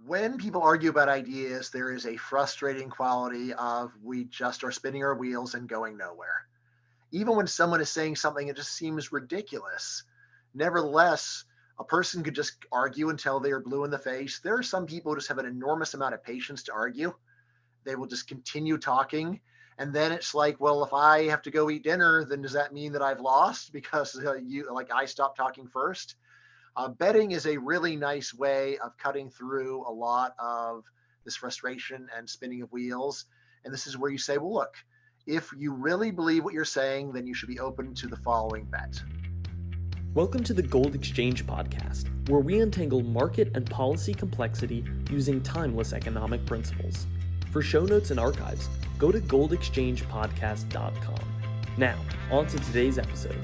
When people argue about ideas, there is a frustrating quality of we just are spinning our wheels and going nowhere. Even when someone is saying something that just seems ridiculous, nevertheless, a person could just argue until they are blue in the face. There are some people who just have an enormous amount of patience to argue. They will just continue talking. And then it's like, well, if I have to go eat dinner, then does that mean that I've lost because I stopped talking first? Betting is a really nice way of cutting through a lot of this frustration and spinning of wheels. And this is where you say, well, look, if you really believe what you're saying, then you should be open to the following bet. Welcome to the Gold Exchange Podcast, where we untangle market and policy complexity using timeless economic principles. For show notes and archives, go to goldexchangepodcast.com. Now, on to today's episode.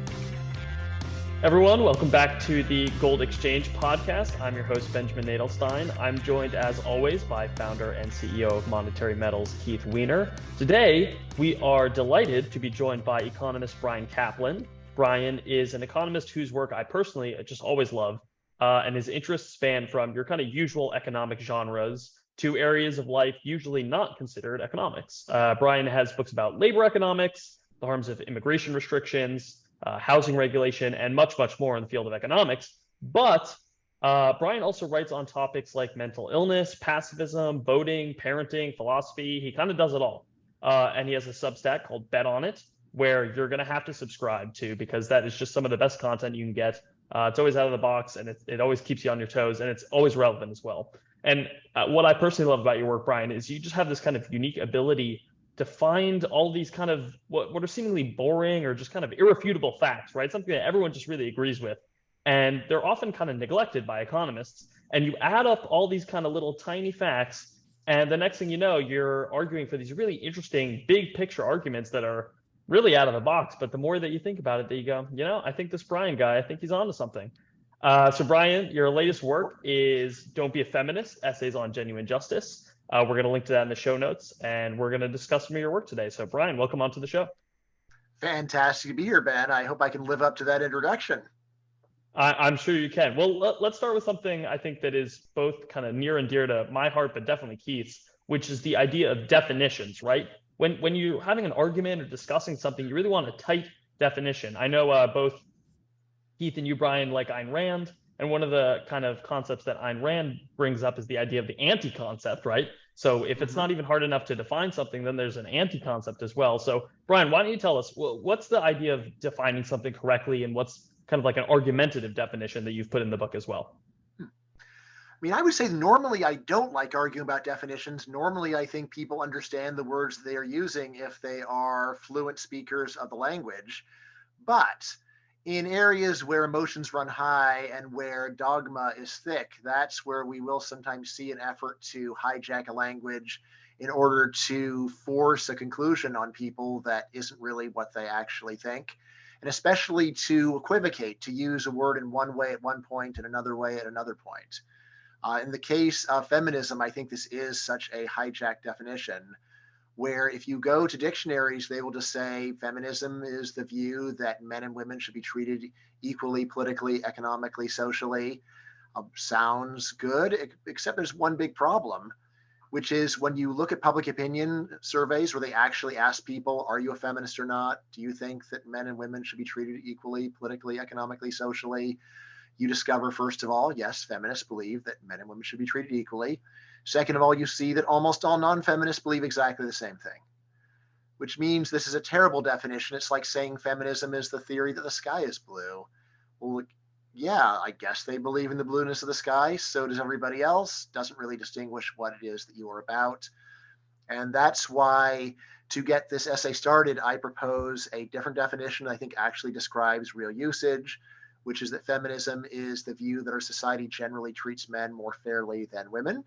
Everyone, welcome back to the Gold Exchange Podcast. I'm your host, Benjamin Nadelstein. I'm joined, as always, by founder and CEO of Monetary Metals, Keith Weiner. Today, we are delighted to be joined by economist Bryan Caplan. Bryan is an economist whose work I personally just always love, and his interests span from your kind of usual economic genres to areas of life usually not considered economics. Bryan has books about labor economics, the harms of immigration restrictions, housing regulation, and much, much more in the field of economics. But Bryan also writes on topics like mental illness, pacifism, voting, parenting, philosophy. He kind of does it all. And he has a Substack called Bet On It, where you're going to have to subscribe to, because that is just some of the best content you can get. It's always out of the box, and it always keeps you on your toes, and it's always relevant as well. And what I personally love about your work, Bryan, is you just have this kind of unique ability to find all these kind of what are seemingly boring or just kind of irrefutable facts, right? Something that everyone just really agrees with. And they're often kind of neglected by economists. And you add up all these kind of little tiny facts, and the next thing you know, you're arguing for these really interesting big picture arguments that are really out of the box. But the more that you think about it, that you go, I think this Bryan guy, I think he's onto something. So Bryan, your latest work is Don't Be a Feminist, Essays on Genuine Justice. We're going to link to that in the show notes, and we're going to discuss some of your work today. So Bryan, welcome onto the show. Fantastic to be here, Ben. I hope I can live up to that introduction. I'm sure you can. Well, let's start with something I think that is both kind of near and dear to my heart, but definitely Keith's, which is the idea of definitions, right? When you're having an argument or discussing something, you really want a tight definition. I know both Keith and you, Bryan, like Ayn Rand. And one of the kind of concepts that Ayn Rand brings up is the idea of the anti-concept, right? So if it's not even hard enough to define something, then there's an anti-concept as well. So Bryan, why don't you tell us, what's the idea of defining something correctly, and what's kind of like an argumentative definition that you've put in the book as well? I mean, I would say normally I don't like arguing about definitions. Normally, I think people understand the words they are using if they are fluent speakers of the language. But in areas where emotions run high and where dogma is thick, that's where we will sometimes see an effort to hijack a language in order to force a conclusion on people that isn't really what they actually think. And especially to equivocate, to use a word in one way at one point and another way at another point. In the case of feminism, I think this is such a hijacked definition, where if you go to dictionaries, they will just say feminism is the view that men and women should be treated equally, politically, economically, socially. Sounds good, except there's one big problem, which is when you look at public opinion surveys where they actually ask people, are you a feminist or not? Do you think that men and women should be treated equally, politically, economically, socially? You discover, first of all, yes, feminists believe that men and women should be treated equally. Second of all, you see that almost all non-feminists believe exactly the same thing, which means this is a terrible definition. It's like saying feminism is the theory that the sky is blue. Well, yeah, I guess they believe in the blueness of the sky. So does everybody else. Doesn't really distinguish what it is that you are about. And that's why, to get this essay started, I propose a different definition I think actually describes real usage, which is that feminism is the view that our society generally treats men more fairly than women.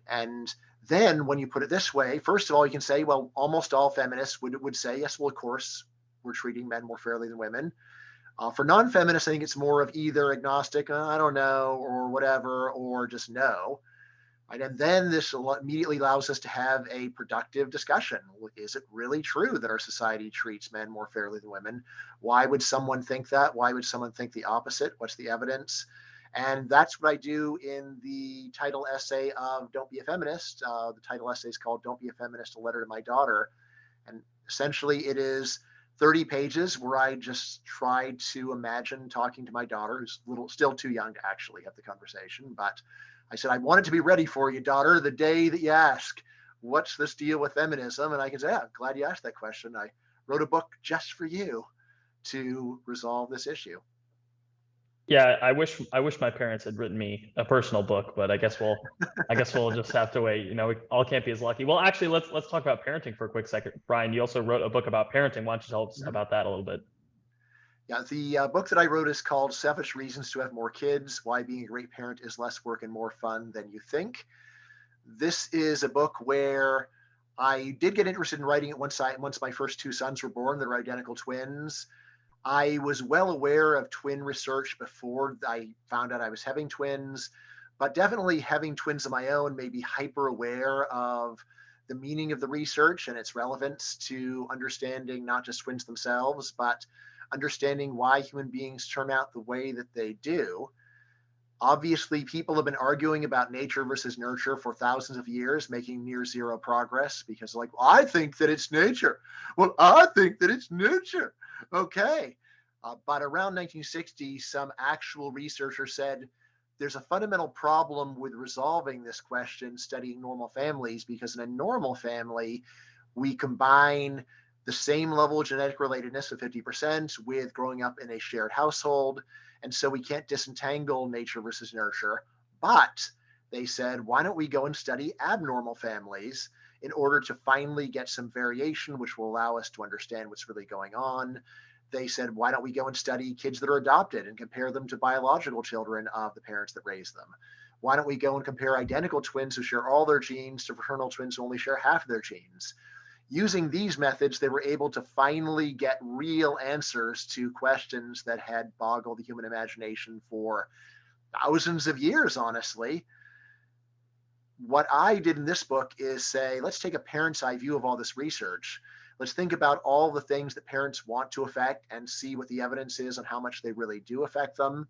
And then when you put it this way, first of all, you can say, well, almost all feminists would say, yes, well, of course, we're treating men more fairly than women. For non-feminists, I think it's more of either agnostic, I don't know, or whatever, or just no. Right? And then this immediately allows us to have a productive discussion. Is it really true that our society treats men more fairly than women? Why would someone think that? Why would someone think the opposite? What's the evidence? And that's what I do in the title essay of Don't Be a Feminist. The title essay is called Don't Be a Feminist, A Letter to My Daughter. And essentially it is 30 pages where I just tried to imagine talking to my daughter, who's still too young to actually have the conversation. But I said, I want it to be ready for you, daughter, the day that you ask, what's this deal with feminism? And I can say, yeah, glad you asked that question. I wrote a book just for you to resolve this issue. Yeah, I wish my parents had written me a personal book, but I guess we'll just have to wait. We all can't be as lucky. Well, actually, let's talk about parenting for a quick second. Bryan, you also wrote a book about parenting. Why don't you tell us about that a little bit? Yeah, the book that I wrote is called Selfish Reasons to Have More Kids: Why Being a Great Parent is Less Work and More Fun Than You Think. This is a book where I did get interested in writing it once my first two sons were born. They're identical twins. I was well aware of twin research before I found out I was having twins, but definitely having twins of my own made me hyper aware of the meaning of the research and its relevance to understanding not just twins themselves, but understanding why human beings turn out the way that they do. Obviously, people have been arguing about nature versus nurture for thousands of years, making near zero progress because, like, well, I think that it's nature. Well, I think that it's nurture. Okay. But around 1960, some actual researchers said there's a fundamental problem with resolving this question studying normal families, because in a normal family, we combine the same level of genetic relatedness of 50% with growing up in a shared household. And so we can't disentangle nature versus nurture. But they said, why don't we go and study abnormal families in order to finally get some variation, which will allow us to understand what's really going on. They said, why don't we go and study kids that are adopted and compare them to biological children of the parents that raised them? Why don't we go and compare identical twins who share all their genes to fraternal twins who only share half of their genes? Using these methods, they were able to finally get real answers to questions that had boggled the human imagination for thousands of years, honestly. What I did in this book is say, let's take a parent's eye view of all this research. Let's think about all the things that parents want to affect and see what the evidence is on how much they really do affect them.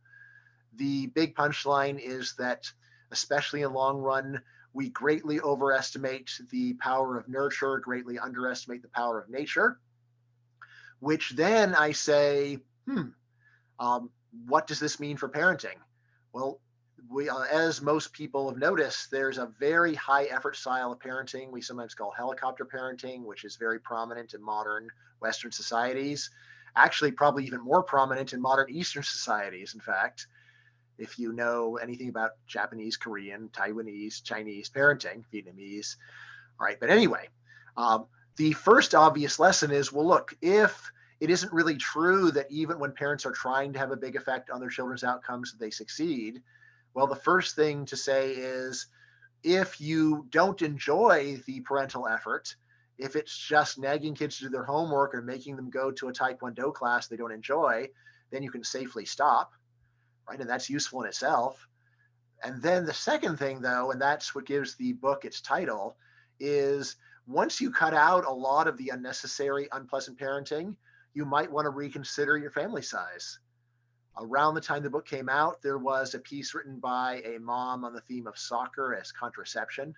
The big punchline is that, especially in long run, we greatly overestimate the power of nurture, greatly underestimate the power of nature, which then I say, what does this mean for parenting? Well, as most people have noticed, there's a very high effort style of parenting we sometimes call helicopter parenting, which is very prominent in modern Western societies, actually probably even more prominent in modern Eastern societies, in fact. If you know anything about Japanese, Korean, Taiwanese, Chinese parenting, Vietnamese. All right. But anyway, the first obvious lesson is, well, look, if it isn't really true that even when parents are trying to have a big effect on their children's outcomes, they succeed. Well, the first thing to say is, if you don't enjoy the parental effort, if it's just nagging kids to do their homework or making them go to a Taekwondo class they don't enjoy, then you can safely stop. Right? And that's useful in itself. And then the second thing, though, and that's what gives the book its title, is once you cut out a lot of the unnecessary, unpleasant parenting, you might want to reconsider your family size. Around the time the book came out, there was a piece written by a mom on the theme of soccer as contraception.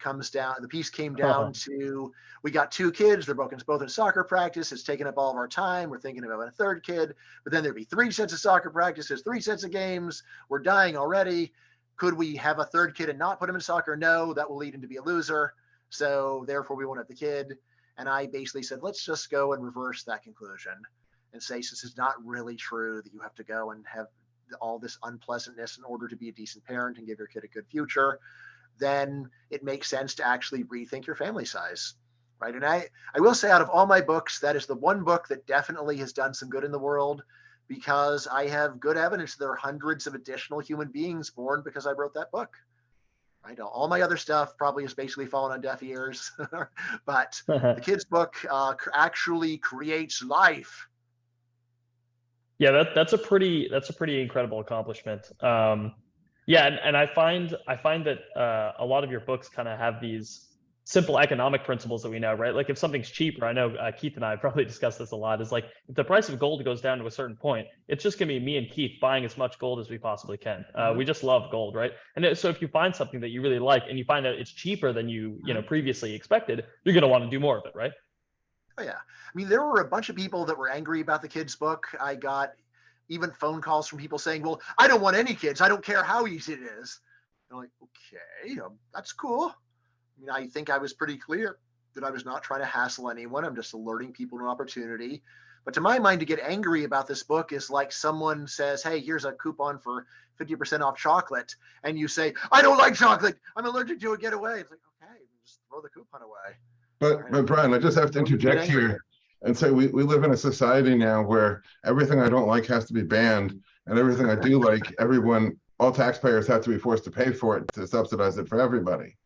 The piece came down to, we got two kids, they're both in soccer practice, it's taking up all of our time, we're thinking about a third kid, but then there'd be 3 sets of soccer practices, 3 sets of games, we're dying already. Could we have a third kid and not put him in soccer? No, that will lead him to be a loser, so therefore we won't have the kid. And I basically said, let's just go and reverse that conclusion and say, since it's not really true that you have to go and have all this unpleasantness in order to be a decent parent and give your kid a good future, then it makes sense to actually rethink your family size, right? And I will say, out of all my books, that is the one book that definitely has done some good in the world, because I have good evidence there are hundreds of additional human beings born because I wrote that book. Right? All my other stuff probably has basically fallen on deaf ears, but the kids' book actually creates life. Yeah, that's a pretty incredible accomplishment. Yeah, and I find that a lot of your books kind of have these simple economic principles that we know, right? Like if something's cheaper, I know Keith and I have probably discussed this a lot, is like if the price of gold goes down to a certain point, it's just gonna be me and Keith buying as much gold as we possibly can. We just love gold, right? And so if you find something that you really like and you find out it's cheaper than you previously expected, you're gonna want to do more of it, right? Oh yeah. I mean, there were a bunch of people that were angry about the kids' book. I got even phone calls from people saying, well, I don't want any kids. I don't care how easy it is. And I'm like, okay, that's cool. I mean, I think I was pretty clear that I was not trying to hassle anyone. I'm just alerting people to an opportunity. But to my mind, to get angry about this book is like someone says, hey, here's a coupon for 50% off chocolate. And you say, I don't like chocolate. I'm allergic to it. Get away. It's like, okay, just throw the coupon away. But Bryan, I just have to interject here and say we live in a society now where everything I don't like has to be banned, and everything I do like, all taxpayers have to be forced to pay for it to subsidize it for everybody.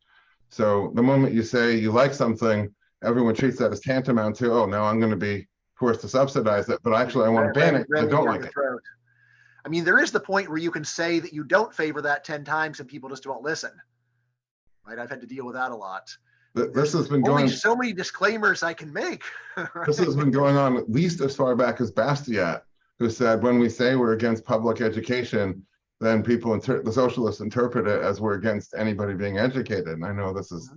So the moment you say you like something, everyone treats that as tantamount to, oh, now I'm going to be forced to subsidize it, but actually I want to ban it because I don't like it. I mean, there is the point where you can say that you don't favor that 10 times and people just won't listen. Right? I've had to deal with that a lot. This has been going. So many disclaimers I can make. Right? This has been going on at least as far back as Bastiat, who said when we say we're against public education, then people, the socialists, interpret it as we're against anybody being educated. And I know this is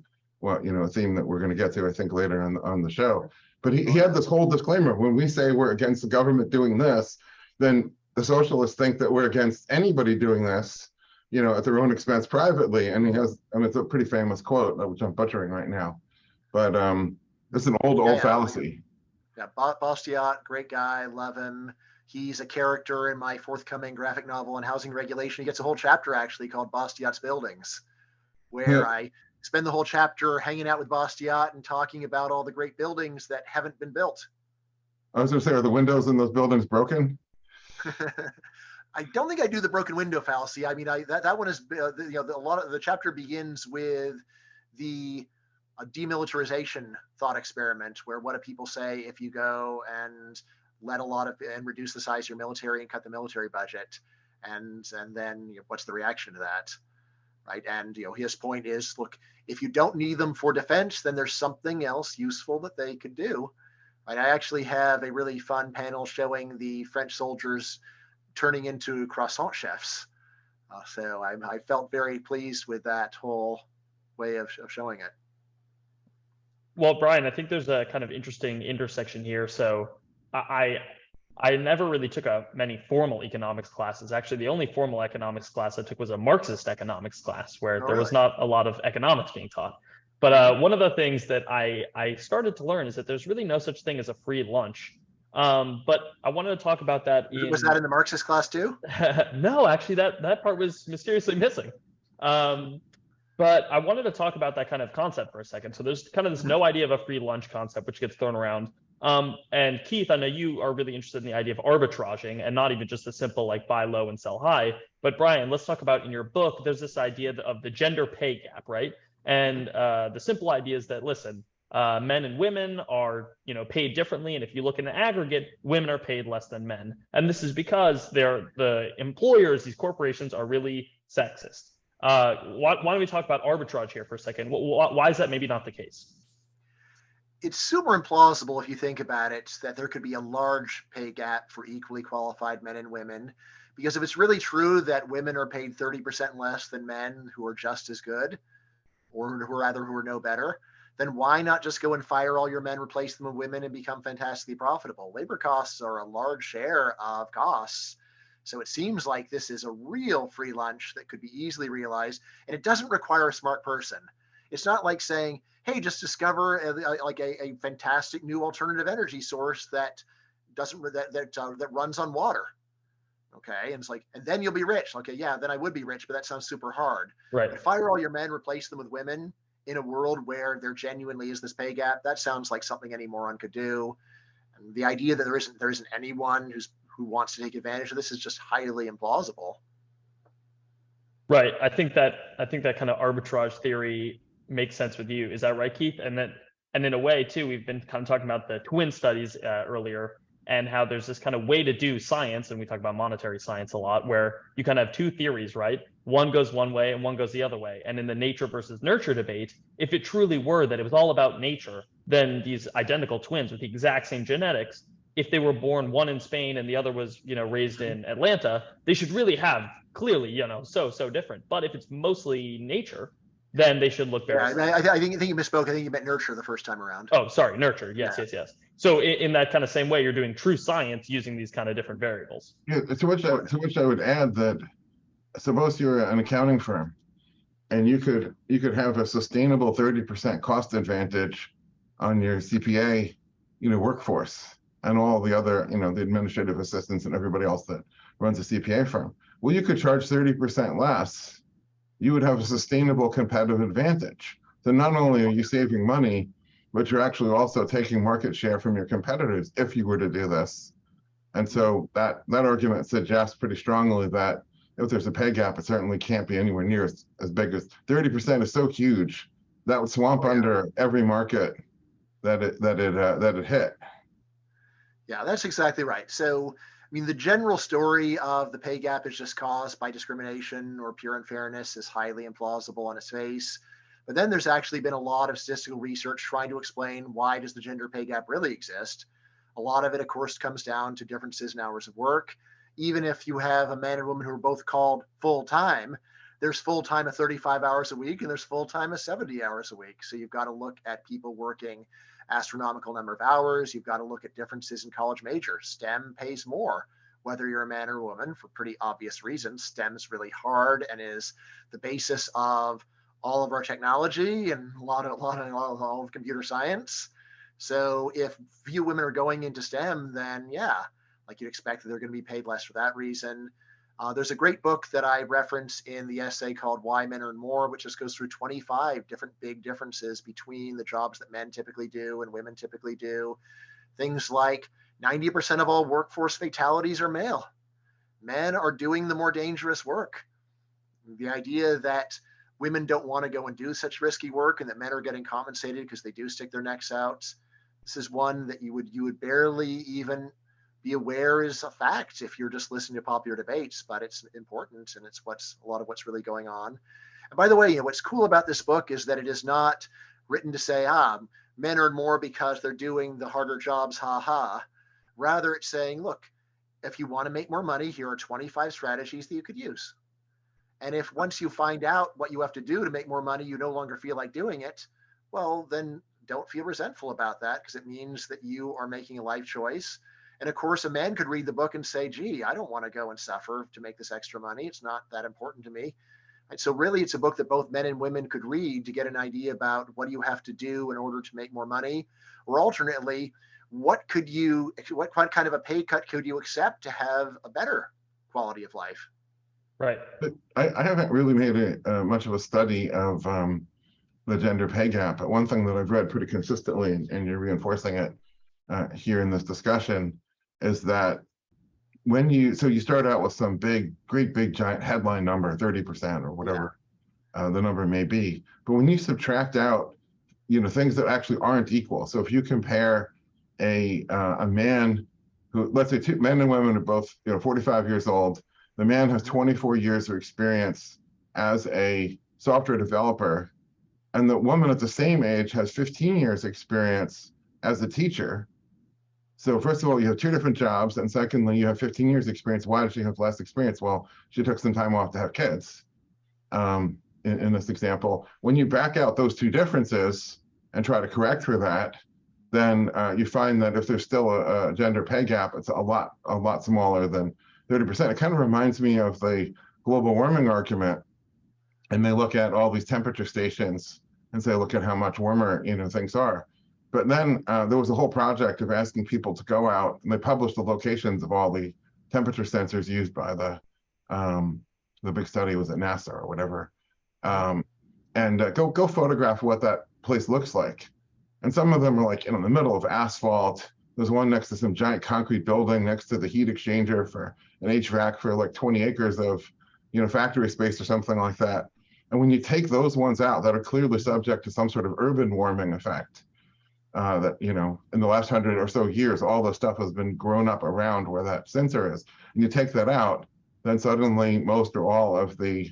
a theme that we're going to get to, I think, later on the show. But he had this whole disclaimer: when we say we're against the government doing this, then the socialists think that we're against anybody doing this, at their own expense privately. And he has, it's a pretty famous quote, which I'm butchering right now, but it's an old fallacy. Yeah, Bastiat, great guy, love him. He's a character in my forthcoming graphic novel on housing regulation. He gets a whole chapter actually called Bastiat's Buildings, where I spend the whole chapter hanging out with Bastiat and talking about all the great buildings that haven't been built. I was going to say, are the windows in those buildings broken? I don't think I do the broken window fallacy. I mean, that one is, a lot of the chapter begins with the demilitarization thought experiment, where what do people say if you go and reduce the size of your military and cut the military budget, and then what's the reaction to that, right? And his point is, look, if you don't need them for defense, then there's something else useful that they could do. Right? I actually have a really fun panel showing the French soldiers turning into croissant chefs. So I felt very pleased with that whole way of showing it. Well, Bryan, I think there's a kind of interesting intersection here. So I never really took many formal economics classes. Actually, the only formal economics class I took was a Marxist economics class, where there was not a lot of economics being taught. But one of the things that I started to learn is that there's really no such thing as a free lunch. But I wanted to talk about that. Was that in the Marxist class too? No, actually, that part was mysteriously missing. But I wanted to talk about that kind of concept for a second. So there's kind of this no idea of a free lunch concept, which gets thrown around. And Keith, I know you are really interested in the idea of arbitraging, and not even just a simple like buy low and sell high. But Bryan, let's talk about in your book, there's this idea of the gender pay gap, right? And the simple idea is that, listen, men and women are paid differently, and if you look in the aggregate, women are paid less than men, and this is because the employers, these corporations, are really sexist. Why don't we talk about arbitrage here for a second? Why is that maybe not the case? It's super implausible if you think about it, that there could be a large pay gap for equally qualified men and women, because if it's really true that women are paid 30% less than men who are just as good, or who are no better, then why not just go and fire all your men, replace them with women, and become fantastically profitable? Labor costs are a large share of costs. So it seems like this is a real free lunch that could be easily realized, and it doesn't require a smart person. It's not like saying, hey, just discover a fantastic new alternative energy source that runs on water. Okay, and it's like, and then you'll be rich. Okay, yeah, then I would be rich, but that sounds super hard. Right. But fire all your men, replace them with women in a world where there genuinely is this pay gap, that sounds like something any moron could do. And the idea that there isn't anyone who wants to take advantage of this is just highly implausible. Right. I think that kind of arbitrage theory makes sense with you. Is that right, Keith? And in a way too, we've been kind of talking about the twin studies earlier. and how there's this kind of way to do science, and we talk about monetary science a lot, where you kind of have two theories, right? One goes one way and one goes the other way. And in the nature versus nurture debate, if it truly were that it was all about nature, then these identical twins with the exact same genetics, if they were born one in Spain and the other was, raised in Atlanta, they should really have clearly, so different. But if it's mostly nature, then they should look very similar. I think you misspoke. I think you meant nurture the first time around. Oh, sorry, nurture. Yes. So in that kind of same way, you're doing true science using these kind of different variables. Yeah, to which I would add that suppose you're an accounting firm and you could have a sustainable 30% cost advantage on your CPA, workforce and all the other, the administrative assistants and everybody else that runs a CPA firm. Well, you could charge 30% less. You would have a sustainable competitive advantage. So not only are you saving money, but you're actually also taking market share from your competitors if you were to do this. And so that argument suggests pretty strongly that if there's a pay gap, it certainly can't be anywhere near as big as 30% is so huge that would swamp under every market that it hit. Yeah, that's exactly right. So, the general story of the pay gap is just caused by discrimination or pure unfairness is highly implausible on its face. But then there's actually been a lot of statistical research trying to explain why does the gender pay gap really exist. A lot of it, of course, comes down to differences in hours of work. Even if you have a man and woman who are both called full-time, there's full-time at 35 hours a week and there's full-time at 70 hours a week. So you've got to look at people working astronomical number of hours. You've got to look at differences in college majors. STEM pays more, whether you're a man or a woman, for pretty obvious reasons. STEM is really hard and is the basis of all of our technology and a lot of computer science. So if few women are going into STEM, then like you'd expect that they're going to be paid less for that reason. There's a great book that I reference in the essay called Why Men Earn More, which just goes through 25 different big differences between the jobs that men typically do and women typically do. Things like 90% of all workforce fatalities are male. Men are doing the more dangerous work. The idea that women don't want to go and do such risky work and that men are getting compensated because they do stick their necks out. This is one that you would barely even be aware is a fact if you're just listening to popular debates, but it's important and it's a lot of what's really going on. And by the way, what's cool about this book is that it is not written to say, men earn more because they're doing the harder jobs, Rather, it's saying, look, if you want to make more money, here are 25 strategies that you could use. And if once you find out what you have to do to make more money, you no longer feel like doing it, well, then don't feel resentful about that because it means that you are making a life choice. And of course, a man could read the book and say, gee, I don't want to go and suffer to make this extra money. It's not that important to me. And so really, it's a book that both men and women could read to get an idea about what do you have to do in order to make more money? Or alternately, what kind of a pay cut could you accept to have a better quality of life? Right. But I haven't really made much of a study of the gender pay gap. But one thing that I've read pretty consistently, and you're reinforcing it here in this discussion, is that when you start out with some great big giant headline number, 30% or whatever the number may be, but when you subtract out, things that actually aren't equal. So if you compare a man who, let's say two men and women are both 45 years old, the man has 24 years of experience as a software developer, and the woman at the same age has 15 years experience as a teacher. So first of all, you have two different jobs, and secondly, you have 15 years experience. Why does she have less experience? Well, she took some time off to have kids. In this example, when you back out those two differences and try to correct for that, then you find that if there's still a gender pay gap, it's a lot smaller than 30%. It kind of reminds me of the global warming argument, and they look at all these temperature stations and say, look at how much warmer things are. But then there was a whole project of asking people to go out, and they published the locations of all the temperature sensors used by the big study was at NASA or whatever, and go photograph what that place looks like. And some of them are like in the middle of asphalt. There's one next to some giant concrete building next to the heat exchanger for an HVAC for like 20 acres of factory space or something like that. And when you take those ones out that are clearly subject to some sort of urban warming effect, that, you know, in the last 100 or so years, all the stuff has been grown up around where that sensor is. And you take that out, then suddenly most or all of the,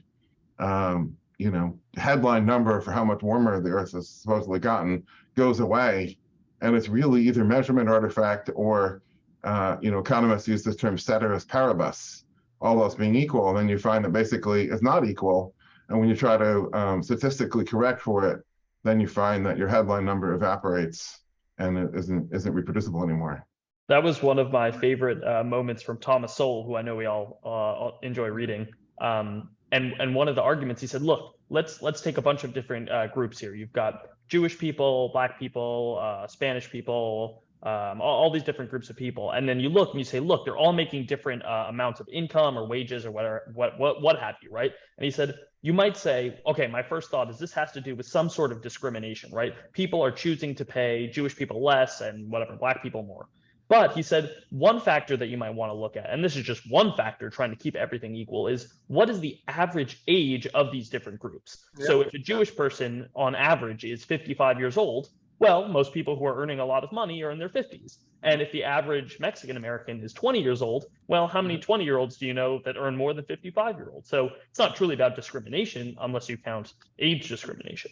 you know, headline number for how much warmer the Earth has supposedly gotten goes away. And it's really either measurement artifact or, you know, economists use this term Ceteris Paribus, all else being equal. And then you find that basically it's not equal. And when you try to statistically correct for it, then you find that your headline number evaporates and it isn't reproducible anymore. That was one of my favorite moments from Thomas Sowell, who I know we all enjoy reading. And one of the arguments, he said, look, let's take a bunch of different groups here. You've got Jewish people, Black people, Spanish people, all these different groups of people. And then you look and you say, look, they're all making different amounts of income or wages or whatever, what have you, right? And he said, you might say, okay, my first thought is this has to do with some sort of discrimination, right? People are choosing to pay Jewish people less and whatever, Black people more. But he said one factor that you might want to look at, and this is just one factor trying to keep everything equal, is what is the average age of these different groups? Yeah. So if a Jewish person on average is 55 years old, well, most people who are earning a lot of money are in their 50s. And if the average Mexican American is 20 years old, well, how many 20-year-olds do you know that earn more than 55-year-olds? So it's not truly about discrimination unless you count age discrimination.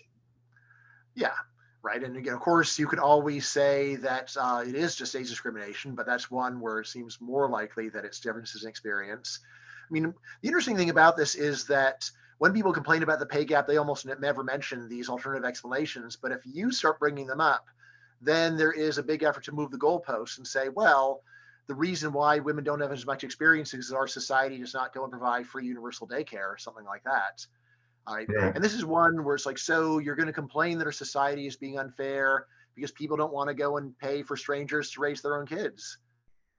Yeah. Right. And again, of course, you could always say that it is just age discrimination, but that's one where it seems more likely that it's differences in experience. I mean, the interesting thing about this is that when people complain about the pay gap, they almost never mention these alternative explanations. But if you start bringing them up, then there is a big effort to move the goalposts and say, well, the reason why women don't have as much experience is our society does not go and provide free universal daycare or something like that. Right. And this is one where it's like, so you're going to complain that our society is being unfair because people don't want to go and pay for strangers to raise their own kids.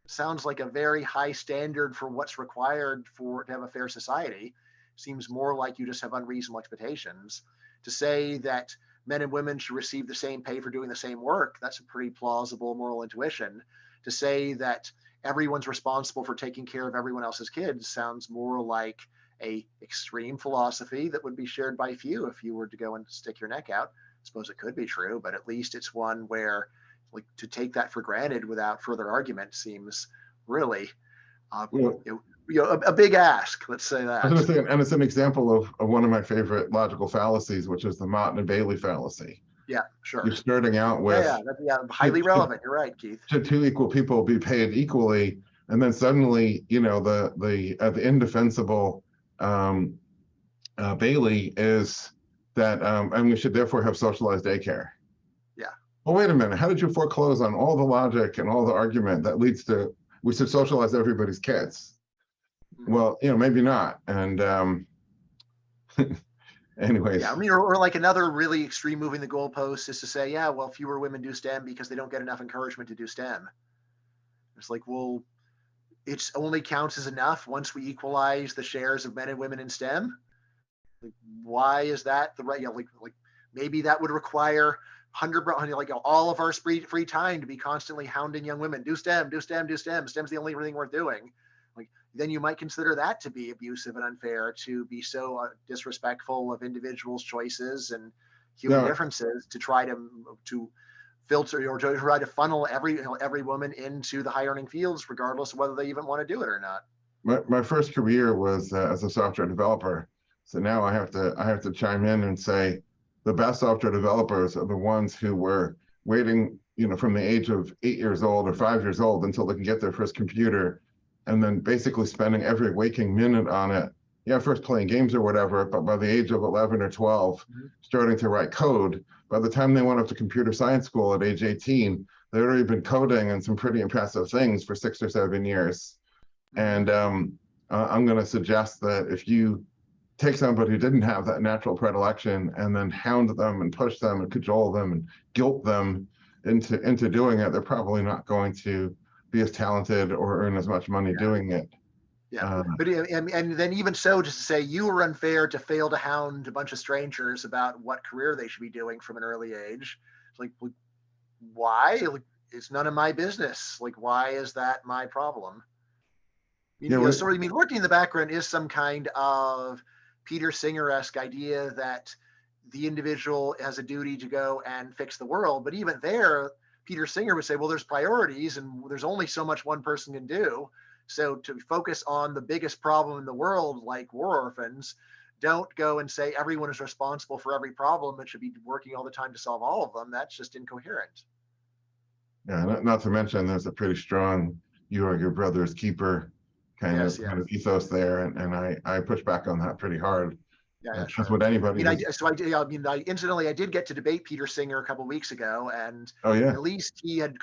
It sounds like a very high standard for what's required to have a fair society. Seems more like you just have unreasonable expectations. To say that men and women should receive the same pay for doing the same work, that's a pretty plausible moral intuition. To say that everyone's responsible for taking care of everyone else's kids sounds more like a extreme philosophy that would be shared by few if you were to go and stick your neck out. I suppose it could be true, but at least it's one where, like, to take that for granted without further argument seems really a big ask. Let's say that. And it's an example of one of my favorite logical fallacies, which is the Motte and Bailey fallacy. Yeah, sure. You're starting out with highly relevant. You're right, Keith. Should two equal people be paid equally, and then suddenly, you know, the indefensible Bailey is that and we should therefore have socialized daycare. Yeah. Well, wait a minute. How did you foreclose on all the logic and all the argument that leads to we should socialize everybody's kids? Well, you know, maybe not. And anyways. Yeah, I mean, or like another really extreme moving the goalposts is to say, yeah, well, fewer women do STEM because they don't get enough encouragement to do STEM. It's like, well, it only counts as enough once we equalize the shares of men and women in STEM. Like, why is that the right? You know, like maybe that would require all of our free time to be constantly hounding young women. Do STEM, do STEM, do STEM. STEM's the only thing worth doing. Like, then you might consider that to be abusive and unfair, to be so disrespectful of individuals' choices and human differences, to try to filter or to try to funnel every woman into the high earning fields, regardless of whether they even want to do it or not. My first career was as a software developer, so now I have to chime in and say the best software developers are the ones who were waiting, you know, from the age of 8 years old or 5 years old until they can get their first computer, and then basically spending every waking minute on it. Yeah, first playing games or whatever, but by the age of 11 or 12, starting to write code. By the time they went up to computer science school at age 18, they'd already been coding on some pretty impressive things for 6 or 7 years. And I'm going to suggest that if you take somebody who didn't have that natural predilection and then hound them and push them and cajole them and guilt them into doing it, they're probably not going to be as talented or earn as much money doing it. Yeah, but and then even so, just to say you were unfair to fail to hound a bunch of strangers about what career they should be doing from an early age. It's like, why? Like, it's none of my business. Like, why is that my problem? Lurking in the background is some kind of Peter Singer-esque idea that the individual has a duty to go and fix the world. But even there, Peter Singer would say, well, there's priorities and there's only so much one person can do. So to focus on the biggest problem in the world, like war orphans, don't go and say everyone is responsible for every problem and should be working all the time to solve all of them. That's just incoherent. Yeah, not to mention there's a pretty strong you are your brother's keeper kind of ethos there, and I push back on that pretty hard. Yeah, That's what anybody. I incidentally I did get to debate Peter Singer a couple of weeks ago, and at least he had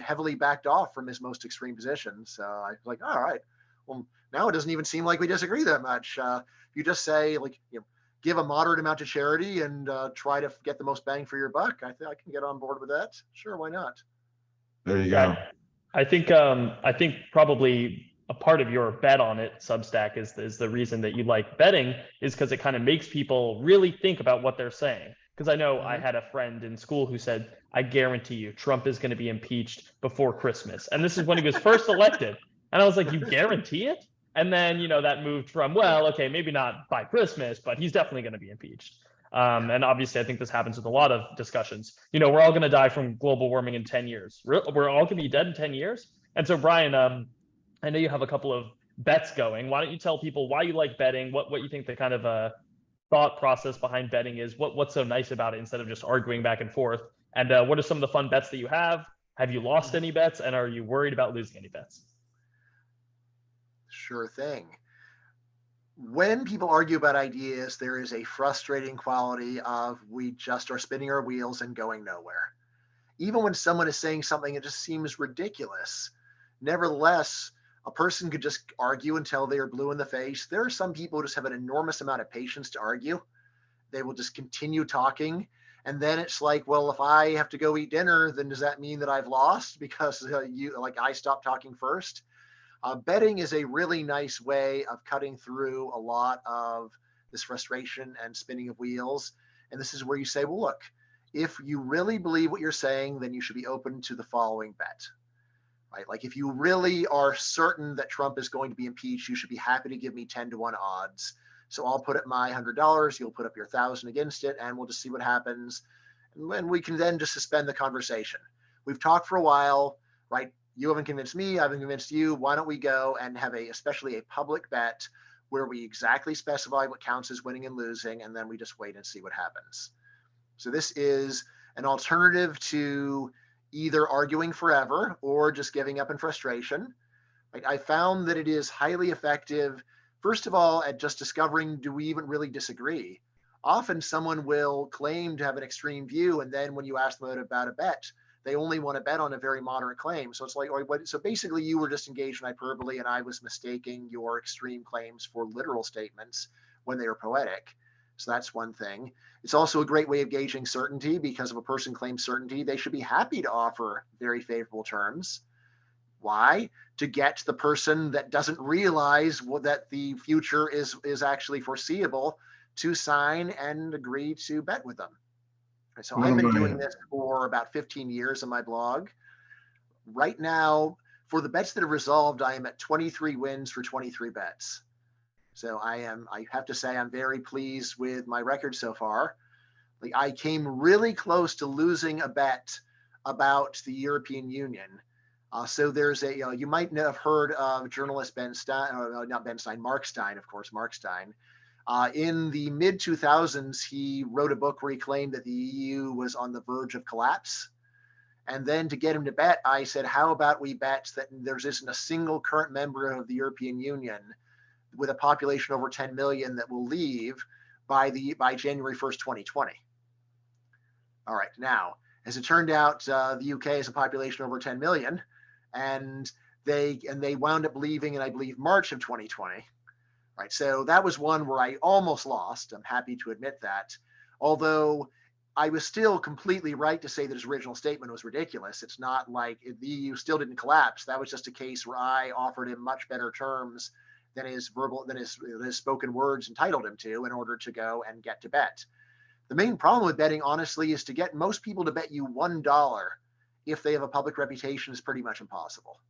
heavily backed off from his most extreme position. So I was like, all right, well now it doesn't even seem like we disagree that much. You just say, like, give a moderate amount to charity and try to get the most bang for your buck. I think I can get on board with that. Sure, why not? There you go. I think probably a part of your bet on it, Substack, is the reason that you like betting is because it kind of makes people really think about what they're saying. Because I know I had a friend in school who said, I guarantee you Trump is going to be impeached before Christmas. And this is when he was first elected. And I was like, you guarantee it? And then, that moved from, well, okay, maybe not by Christmas, but he's definitely going to be impeached. And obviously, I think this happens with a lot of discussions. We're all going to die from global warming in 10 years. We're all going to be dead in 10 years. And so, Bryan, I know you have a couple of bets going. Why don't you tell people why you like betting, what you think the kind of thought process behind betting is, what's so nice about it instead of just arguing back and forth? And what are some of the fun bets that you have? Have you lost any bets? And are you worried about losing any bets? Sure thing. When people argue about ideas, there is a frustrating quality of we just are spinning our wheels and going nowhere. Even when someone is saying something that just seems ridiculous, nevertheless, a person could just argue until they are blue in the face. There are some people who just have an enormous amount of patience to argue. They will just continue talking. And then it's like, well, if I have to go eat dinner, then does that mean that I've lost because I stopped talking first? Betting is a really nice way of cutting through a lot of this frustration and spinning of wheels. And this is where you say, well, look, if you really believe what you're saying, then you should be open to the following bet. Right? Like if you really are certain that Trump is going to be impeached, you should be happy to give me 10-1 odds. So I'll put up my $100, you'll put up your 1,000 against it, and we'll just see what happens. And we can then just suspend the conversation. We've talked for a while, right? You haven't convinced me, I haven't convinced you. Why don't we go and have especially a public bet where we exactly specify what counts as winning and losing, and then we just wait and see what happens. So this is an alternative to either arguing forever or just giving up in frustration. Right? I found that it is highly effective, first of all, at just discovering, do we even really disagree? Often someone will claim to have an extreme view, and then when you ask them about a bet, they only want to bet on a very moderate claim. So it's like, so basically you were just engaged in hyperbole and I was mistaking your extreme claims for literal statements when they were poetic. So that's one thing. It's also a great way of gauging certainty, because if a person claims certainty, they should be happy to offer very favorable terms. Why? To get the person that doesn't realize that the future is actually foreseeable to sign and agree to bet with them. So I've been doing this for about 15 years on my blog. Right now, for the bets that have resolved, I am at 23 wins for 23 bets. So I have to say, I'm very pleased with my record so far. Like, I came really close to losing a bet about the European Union. So there's you might have heard of journalist Mark Stein, of course, Mark Stein. In the mid 2000s, he wrote a book where he claimed that the EU was on the verge of collapse. And then to get him to bet, I said, how about we bet that there isn't a single current member of the European Union with a population over 10 million that will leave by January 1st, 2020. All right, now, as it turned out, the UK has a population over 10 million, and they wound up leaving in, I believe, March of 2020. Right, so that was one where I almost lost. I'm happy to admit that, although I was still completely right to say that his original statement was ridiculous. It's not like the EU still didn't collapse. That was just a case where I offered him much better terms than his spoken words entitled him to in order to go and get to bet. The main problem with betting, honestly, is to get most people to bet you $1 if they have a public reputation is pretty much impossible.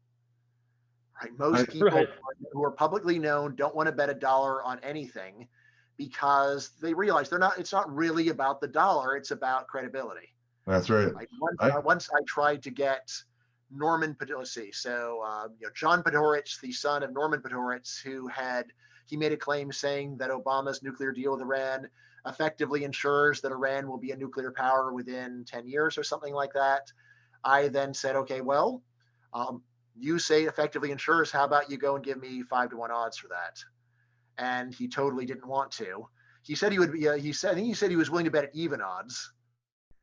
Right? Most people who are publicly known don't want to bet $1 on anything because they realize it's not really about the dollar, it's about credibility. That's right. Once I tried to get Norman Podhoretz, John Podhoretz, the son of Norman Podhoretz, he made a claim saying that Obama's nuclear deal with Iran effectively ensures that Iran will be a nuclear power within 10 years or something like that. I then said, okay, well, you say effectively ensures, how about you go and give me 5-to-1 odds for that? And he totally didn't want to. He said he would be, I think he said he was willing to bet at even odds,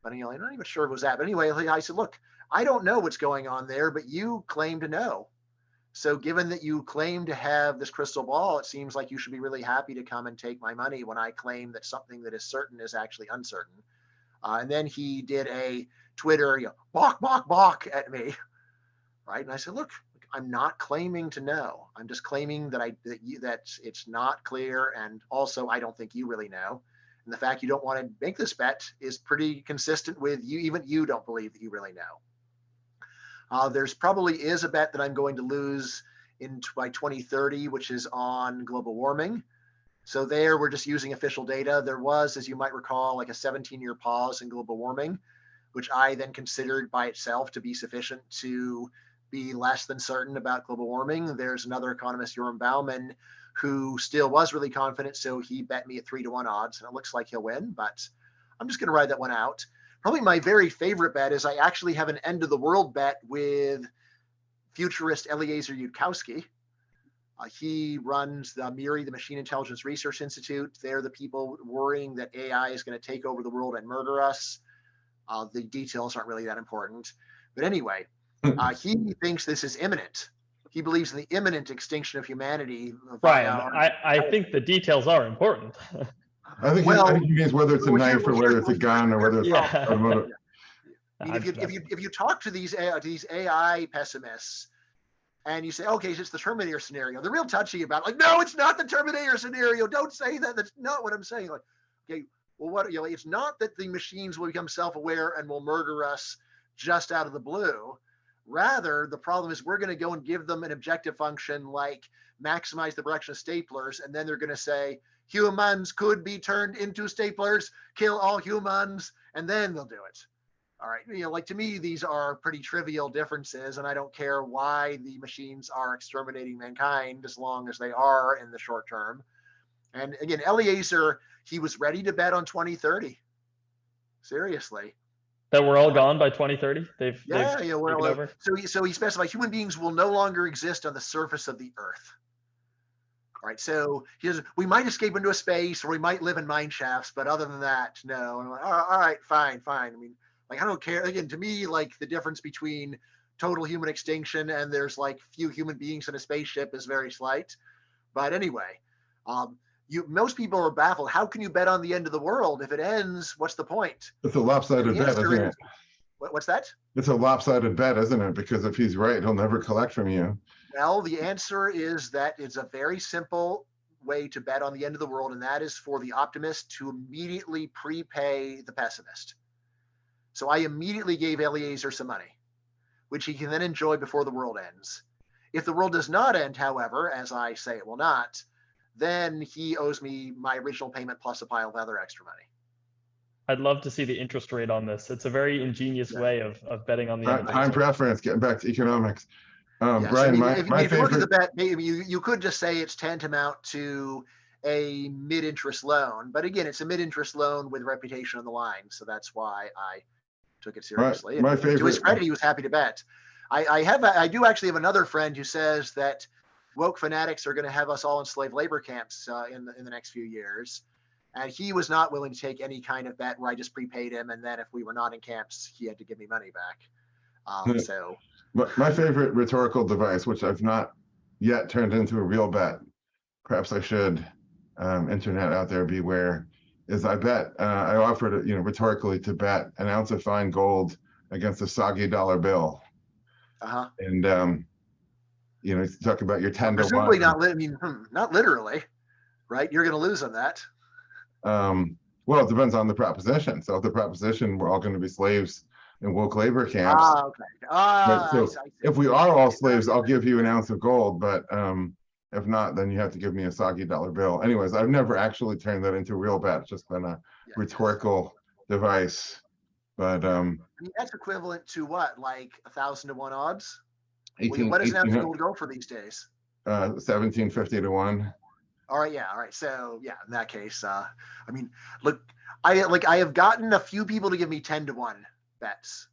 but I'm not even sure it was that. But anyway, I said, look, I don't know what's going on there, but you claim to know. So given that you claim to have this crystal ball, it seems like you should be really happy to come and take my money when I claim that something that is certain is actually uncertain. And then he did a Twitter, balk, balk, balk at me, right? And I said, look, I'm not claiming to know. I'm just claiming that it's not clear, and also I don't think you really know. And the fact you don't want to make this bet is pretty consistent with you. Even you don't believe that you really know. There's probably is a bet that I'm going to lose by 2030, which is on global warming. So there, we're just using official data. There was, as you might recall, like a 17-year pause in global warming, which I then considered by itself to be sufficient to be less than certain about global warming. There's another economist, Joram Bauman, who still was really confident. So he bet me at 3-to-1 odds, and it looks like he'll win, but I'm just going to ride that one out. Probably my very favorite bet is I actually have an end of the world bet with futurist Eliezer Yudkowsky. He runs the MIRI, the Machine Intelligence Research Institute. They're the people worrying that AI is going to take over the world and murder us. The details aren't really that important. But anyway, he thinks this is imminent. He believes in the imminent extinction of humanity. Bryan, I think the details are important. I think he means whether it's a knife or whether it's a gun or whether it's automotive. I mean, if you talk to these AI pessimists and you say, okay, it's the Terminator scenario, they're real touchy about it. Like, no, it's not the Terminator scenario. Don't say that. That's not what I'm saying. Like, okay, well, it's not that the machines will become self-aware and will murder us just out of the blue. Rather, the problem is we're going to go and give them an objective function like maximize the production of staplers, and then they're going to say humans could be turned into staplers, kill all humans, and then they'll do it. All right, like to me, these are pretty trivial differences, and I don't care why the machines are exterminating mankind as long as they are in the short term. And again, Eliezer, he was ready to bet on 2030. Seriously. That we're all gone by 2030. They've over. So he specified human beings will no longer exist on the surface of the earth. All right. So he says we might escape into a space, or we might live in mine shafts, but other than that, no. And I'm like, all right, fine. I mean, like I don't care. Again, to me, like the difference between total human extinction and there's like few human beings in a spaceship is very slight. But anyway, most people are baffled. How can you bet on the end of the world? If it ends, what's the point? It's a lopsided bet, isn't it? What's that? It's a lopsided bet, isn't it? Because if he's right, he'll never collect from you. Well, the answer is that it's a very simple way to bet on the end of the world, and that is for the optimist to immediately prepay the pessimist. So I immediately gave Eliezer some money, which he can then enjoy before the world ends. If the world does not end, however, as I say it will not, then he owes me my original payment plus a pile of other extra money. I'd love to see the interest rate on this. It's a very ingenious way of betting on the end. Time preference, getting back to economics. Yes, Bryan, I mean, my if you look at the favorite. bet, maybe you could just say it's tantamount to a mid-interest loan. But again, it's a mid-interest loan with reputation on the line. So that's why I took it seriously. My and to his favorite. credit, he was happy to bet. I do actually have another friend who says that woke fanatics are going to have us all in slave labor camps in the next few years. And he was not willing to take any kind of bet where I just prepaid him. And then if we were not in camps, he had to give me money back. So My favorite rhetorical device, which I've not yet turned into a real bet, perhaps I should, internet out there beware, is I offered rhetorically to bet an ounce of fine gold against a soggy dollar bill. And talk about your 10 to 1. Presumably not literally, right? You're going to lose on that. Well, it depends on the proposition. So if the proposition we're all going to be slaves in woke labor camps. Okay. If we are all slaves, I'll give you an ounce of gold. But if not, then you have to give me a soggy dollar bill. Anyways, I've never actually turned that into a real bet. It's just been a rhetorical device. But I mean, that's equivalent to what, like 1,000 to 1 odds? Well, 18, what does an ounce of 18 gold go for these days? 1750 to 1. All right, yeah, all right. So yeah, in that case, I mean, look, I have gotten a few people to give me 10 to 1 bets,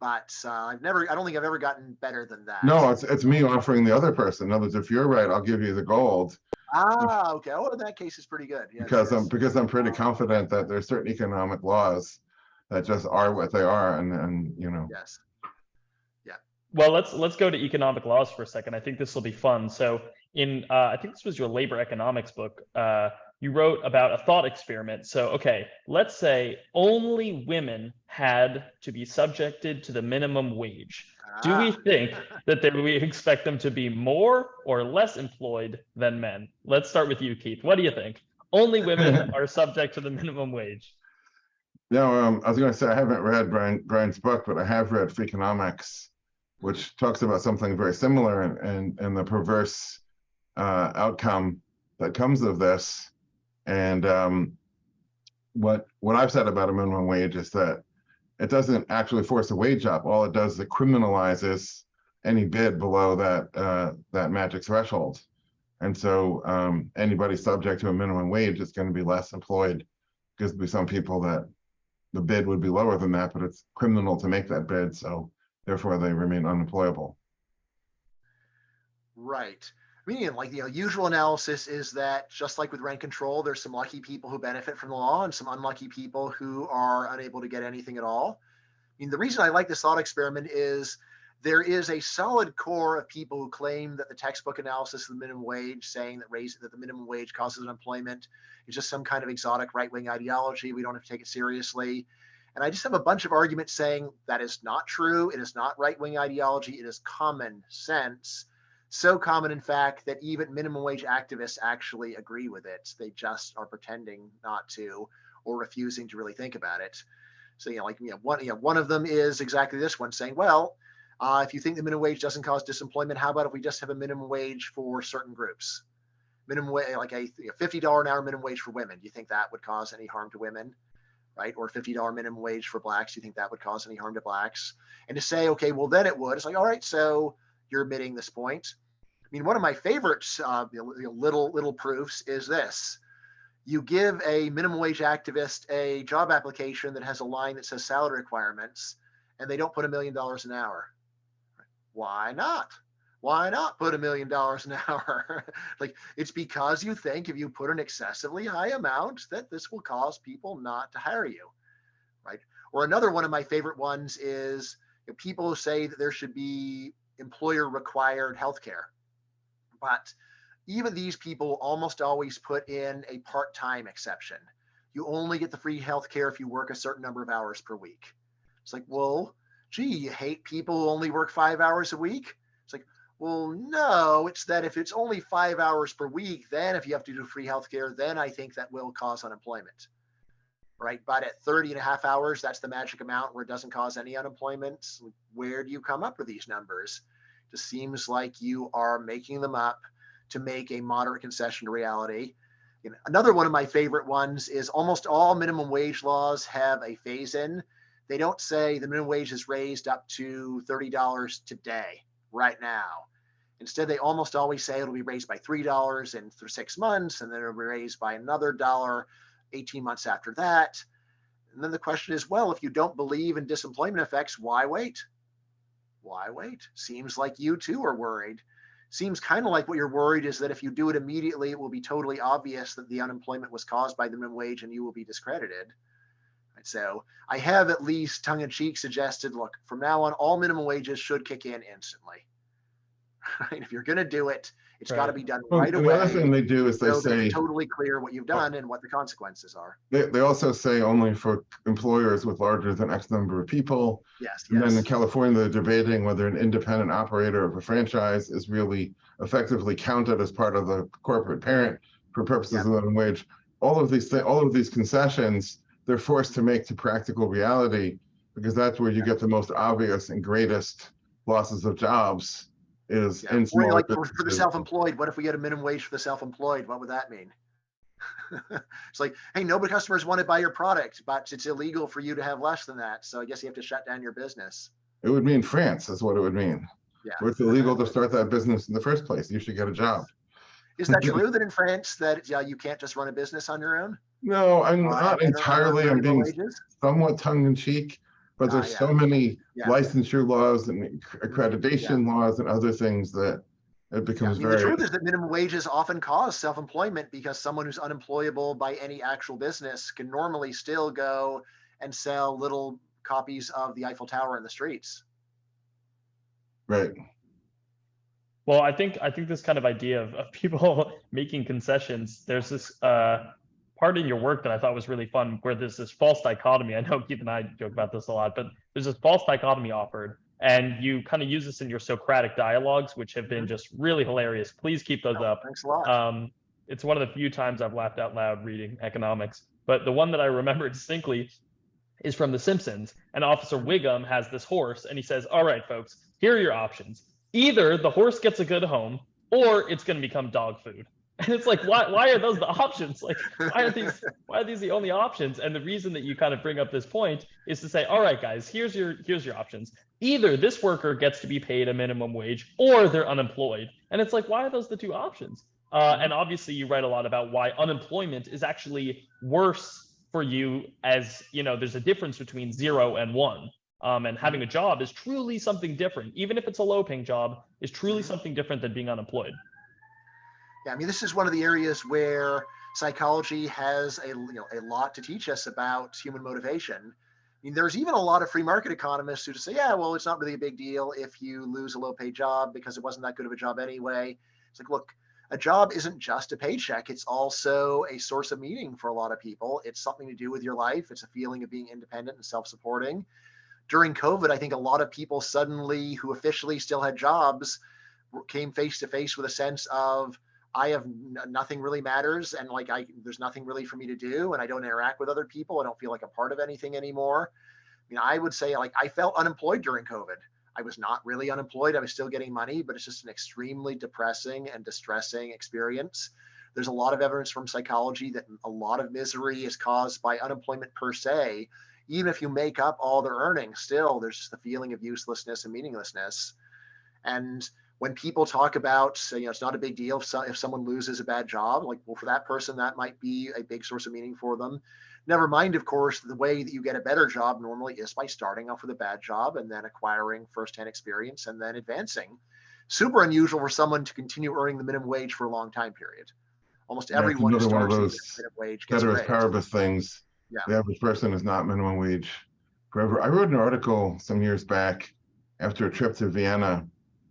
but I don't think I've ever gotten better than that. No, it's me offering the other person. In other words, if you're right, I'll give you the gold. Ah, okay. Oh, in that case, it's pretty good. Yes, because yes. I'm pretty confident that there's certain economic laws that just are what they are, and you know. Yes. Yeah. Well, let's go to economic laws for a second. I think this will be fun. So in I think this was your labor economics book. You wrote about a thought experiment. So okay, let's say only women had to be subjected to the minimum wage. Do we think that we expect them to be more or less employed than men? Let's start with you, Keith. What do you think? Only women are subject to the minimum wage. No, I was going to say I haven't read Bryan's book, but I have read Freakonomics, which talks about something very similar and the perverse outcome that comes of this. And what I've said about a minimum wage is that it doesn't actually force a wage up. All it does is it criminalizes any bid below that magic threshold. And so anybody subject to a minimum wage is going to be less employed, because there'll be some people that the bid would be lower than that, but it's criminal to make that bid, so therefore they remain unemployable. Right. I mean, like the usual analysis is that just like with rent control, there's some lucky people who benefit from the law and some unlucky people who are unable to get anything at all. I mean, the reason I like this thought experiment is there is a solid core of people who claim that the textbook analysis of the minimum wage, saying that the minimum wage causes unemployment, is just some kind of exotic right-wing ideology. We don't have to take it seriously. And I just have a bunch of arguments saying that is not true. It is not right-wing ideology. It is common sense. So common, in fact, that even minimum wage activists actually agree with it. They just are pretending not to or refusing to really think about it. So, one of them is exactly this one, saying, well, if you think the minimum wage doesn't cause disemployment, how about if we just have a minimum wage for certain groups? Minimum wage, like a $50 an hour minimum wage for women. Do you think that would cause any harm to women? Right? Or $50 minimum wage for blacks. Do you think that would cause any harm to blacks? And to say, okay, well, then it would. It's like, all right, so you're admitting this point. I mean, one of my favorite little proofs is this. You give a minimum wage activist a job application that has a line that says salary requirements, and they don't put $1 million an hour. Why not? Why not put $1 million an hour? Like, it's because you think if you put an excessively high amount that this will cause people not to hire you, right? Or another one of my favorite ones is people who say that there should be employer required healthcare. But even these people almost always put in a part-time exception. You only get the free healthcare if you work a certain number of hours per week. It's like, well, gee, you hate people who only work 5 hours a week? It's like, well, no, it's that if it's only 5 hours per week, then if you have to do free healthcare, then I think that will cause unemployment, right? But at 30 and a half hours, that's the magic amount where it doesn't cause any unemployment. Where do you come up with these numbers? It just seems like you are making them up to make a moderate concession to reality. Another one of my favorite ones is almost all minimum wage laws have a phase-in. They don't say the minimum wage is raised up to $30 today, right now. Instead, they almost always say it'll be raised by $3 in 6 months, and then it'll be raised by another $1 18 months after that. And then the question is, well, if you don't believe in disemployment effects, why wait? Why wait? Seems like you too are worried. Seems kind of like what you're worried is that if you do it immediately, it will be totally obvious that the unemployment was caused by the minimum wage and you will be discredited. Right, so I have at least tongue-in-cheek suggested, look, from now on, all minimum wages should kick in instantly. Right? If you're going to do it, it's got to be done right away. The other thing they do is they say it's totally clear what you've done and what the consequences are. They also say only for employers with larger than X number of people. Yes. And then in California, they're debating whether an independent operator of a franchise is really effectively counted as part of the corporate parent for purposes of minimum wage. All of these concessions, they're forced to make to practical reality, because that's where you get the most obvious and greatest losses of jobs. Is in small like for the self-employed. What if we get a minimum wage for the self-employed? What would that mean? It's like, hey, nobody customers want to buy your product, but it's illegal for you to have less than that. So I guess you have to shut down your business. It would mean France is what it would mean. Yeah. Where it's illegal to start that business in the first place. You should get a job. Is that true that in France that you can't just run a business on your own? No, I'm not entirely. I'm being wages? somewhat tongue in cheek, but there's so many licensure laws and accreditation laws and other things that it becomes very. The truth is that minimum wages often cause self-employment because someone who's unemployable by any actual business can normally still go and sell little copies of the Eiffel Tower in the streets. Right. Well, I think this kind of idea of people making concessions, there's this part in your work that I thought was really fun where there's this false dichotomy. I know Keith and I joke about this a lot, but there's this false dichotomy offered, and you kind of use this in your Socratic dialogues, which have been just really hilarious. Please keep those up. Thanks a lot. It's one of the few times I've laughed out loud reading economics, but the one that I remember distinctly is from The Simpsons, and Officer Wiggum has this horse, and he says, all right, folks, here are your options. Either the horse gets a good home, or it's going to become dog food. And it's like, why are those the options? Like, why are these the only options? And the reason that you kind of bring up this point is to say, all right, guys, here's your options. Either this worker gets to be paid a minimum wage, or they're unemployed. And it's like, why are those the two options? And obviously, you write a lot about why unemployment is actually worse for you, as there's a difference between 0 and 1. And having a job is truly something different, even if it's a low-paying job, is truly something different than being unemployed. Yeah, I mean, this is one of the areas where psychology has a lot to teach us about human motivation. I mean, there's even a lot of free market economists who just say, yeah, well, it's not really a big deal if you lose a low-paid job because it wasn't that good of a job anyway. It's like, look, a job isn't just a paycheck. It's also a source of meaning for a lot of people. It's something to do with your life. It's a feeling of being independent and self-supporting. During COVID, I think a lot of people suddenly who officially still had jobs came face to face with a sense of, I have nothing really matters, and there's nothing really for me to do, and I don't interact with other people. I don't feel like a part of anything anymore. I mean, I would say I felt unemployed during COVID. I was not really unemployed. I was still getting money, but it's just an extremely depressing and distressing experience. There's a lot of evidence from psychology that a lot of misery is caused by unemployment per se. Even if you make up all their earnings, still there's just the feeling of uselessness and meaninglessness. And when people talk about, it's not a big deal if someone loses a bad job, well, for that person, that might be a big source of meaning for them. Never mind, of course, the way that you get a better job normally is by starting off with a bad job and then acquiring firsthand experience and then advancing. Super unusual for someone to continue earning the minimum wage for a long time period. Almost everyone who starts with minimum wage gets Ceteris Paribus things. Yeah. The average person is not minimum wage forever. I wrote an article some years back after a trip to Vienna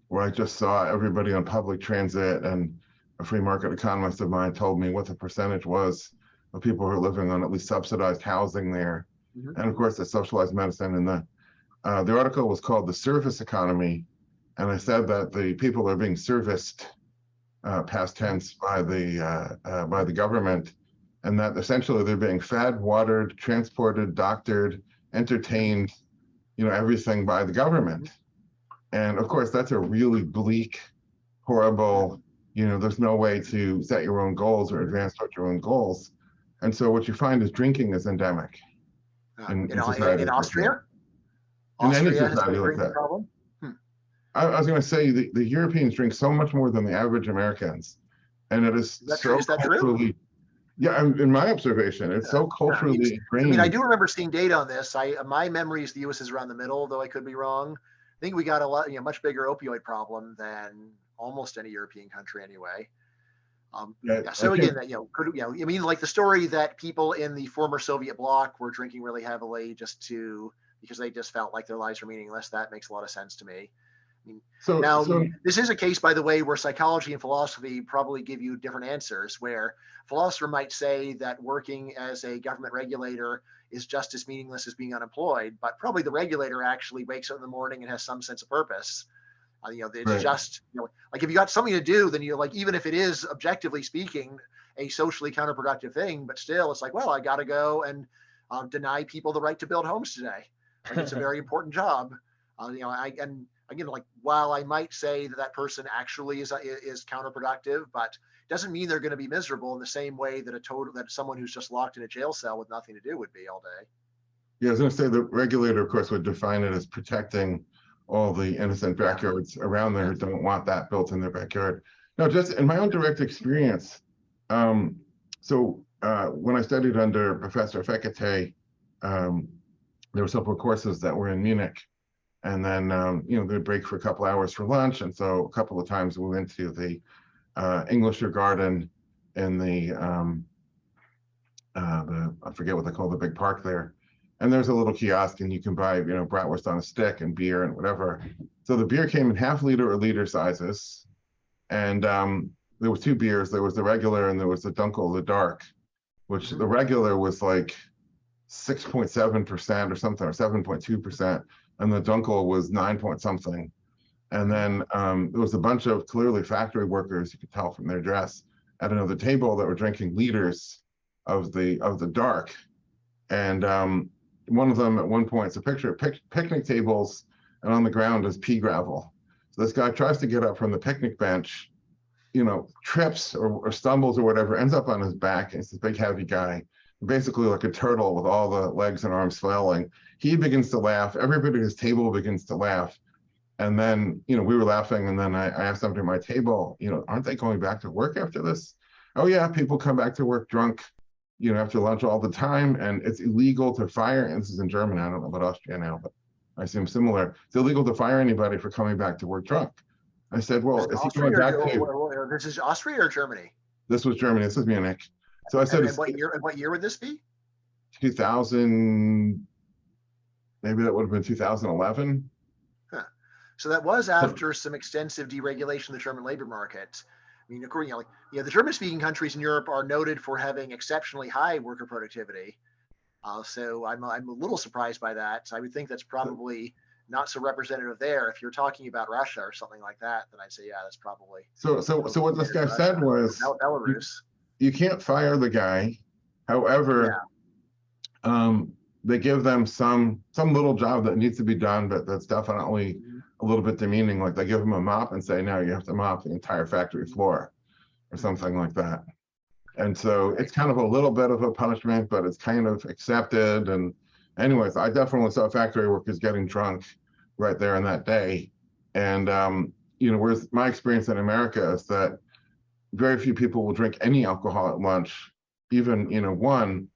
where I just saw everybody on public transit, and a free market economist of mine told me what the percentage was of people who are living on at least subsidized housing there. Mm-hmm. And of course, the socialized medicine. And the article was called The Service Economy. And I said that the people are being serviced, past tense, by the government, and that essentially they're being fed, watered, transported, doctored, entertained, everything by the government. And of course, that's a really bleak, horrible, there's no way to set your own goals or advance toward your own goals. And so what you find is drinking is endemic. In Austria? In any society like that. Problem? I was going to say the Europeans drink so much more than the average Americans. And it is so culturally true? Yeah, in my observation, it's so culturally ingrained. I mean, I do remember seeing data on this. My memory is the U.S. is around the middle, though I could be wrong. I think we got a much bigger opioid problem than almost any European country anyway. So again, the story that people in the former Soviet bloc were drinking really heavily because they just felt like their lives were meaningless. That makes a lot of sense to me. This is a case, by the way, where psychology and philosophy probably give you different answers, where a philosopher might say that working as a government regulator is just as meaningless as being unemployed, but probably the regulator actually wakes up in the morning and has some sense of purpose. It's just, if you got something to do, then even if it is objectively speaking a socially counterproductive thing, but still it's like, well, I got to go and deny people the right to build homes today. It's a very important job. While I might say that person actually is counterproductive, but doesn't mean they're going to be miserable in the same way that someone who's just locked in a jail cell with nothing to do would be all day. Yeah, I was going to say the regulator, of course, would define it as protecting all the innocent backyards around there who don't want that built in their backyard. No, just in my own direct experience. When I studied under Professor Fekete, there were several courses that were in Munich, and then they'd break for a couple hours for lunch, and so a couple of times we went to the Englischer Garden in the I forget what they call the big park there, and there's a little kiosk, and you can buy bratwurst on a stick and beer and whatever. So the beer came in half-liter or liter sizes, and there were two beers. There was the regular and there was the Dunkel, the dark, which the regular was like 6.7% or something, or 7.2%, and the Dunkel was 9 point something. And then there was a bunch of clearly factory workers, you could tell from their dress, at another table that were drinking liters of the dark. And one of them at one point, it's a picture of picnic tables, and on the ground is pea gravel. So this guy tries to get up from the picnic bench, trips or stumbles or whatever, ends up on his back. It's this big heavy guy, basically like a turtle with all the legs and arms flailing. He begins to laugh. Everybody at his table begins to laugh. And then, we were laughing, and then I asked somebody at my table, aren't they going back to work after this? Oh yeah, people come back to work drunk, after lunch all the time, and it's illegal to fire, and this is in Germany, I don't know about Austria now, but I assume similar. It's illegal to fire anybody for coming back to work drunk. I said, well, is he going back to... This is Austria or Germany? This was Germany, this was Munich. So I said... And what year would this be? 2000, maybe that would have been 2011. So that was after some extensive deregulation of the German labor market. I mean, according, the German-speaking countries in Europe are noted for having exceptionally high worker productivity. So I'm a little surprised by that. So I would think that's probably not so representative there. If you're talking about Russia or something like that, then I'd say, yeah, that's probably. So what this guy said was, Belarus. You can't fire the guy. However, they give them some little job that needs to be done, but that's definitely a little bit demeaning. Like they give them a mop and say, now you have to mop the entire factory floor or something like that. And so it's kind of a little bit of a punishment, but it's kind of accepted. And anyways, I definitely saw factory workers getting drunk right there in that day. And, whereas my experience in America is that very few people will drink any alcohol at lunch, even, one,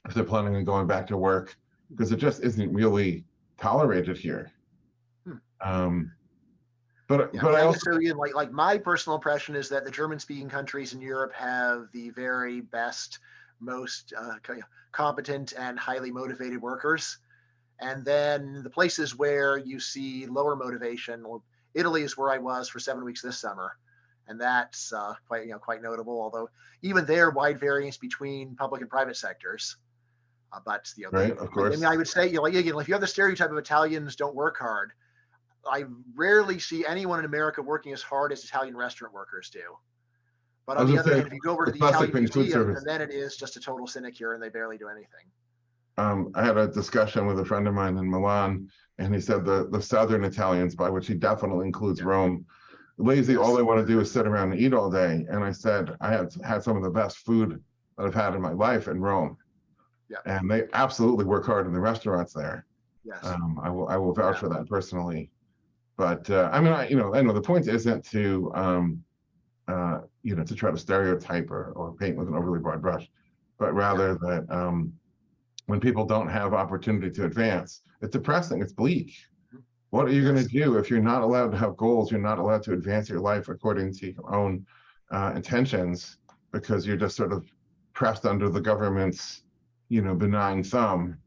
if they're planning on going back to work, because it just isn't really tolerated here. But I also, like my personal impression is that the German-speaking countries in Europe have the very best, most competent and highly motivated workers, and then the places where you see lower motivation. Well, Italy is where I was for 7 weeks this summer, and that's quite notable. Although even there, wide variance between public and private sectors. But right, of course. I mean, I would say, if you have the stereotype of Italians don't work hard, I rarely see anyone in America working as hard as Italian restaurant workers do. But on the other hand, if you go over to the Italian museum, then it is just a total sinecure and they barely do anything. I had a discussion with a friend of mine in Milan, and he said the Southern Italians, by which he definitely includes Rome, lazy, all they want to do is sit around and eat all day. And I said, I have had some of the best food that I've had in my life in Rome. Yeah. And they absolutely work hard in the restaurants there. Yes. I will vouch for that personally. But I know the point isn't to to try to stereotype or paint with an overly broad brush, but rather that when people don't have opportunity to advance, it's depressing, it's bleak. What are you going to do if you're not allowed to have goals? You're not allowed to advance your life according to your own intentions, because you're just sort of pressed under the government's benign thumb.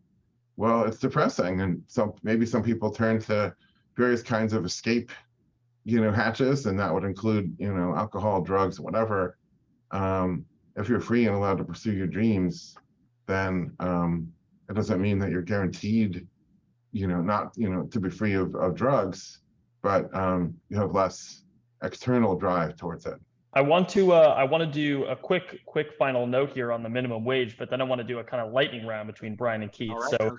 Well, it's depressing, and maybe some people turn to various kinds of escape hatches, and that would include alcohol, drugs, whatever. If you're free and allowed to pursue your dreams, then it doesn't mean that you're guaranteed not to be free of drugs, but you have less external drive towards it. I want to do a quick final note here on the minimum wage, but then I want to do a kind of lightning round between Bryan and Keith. All right, so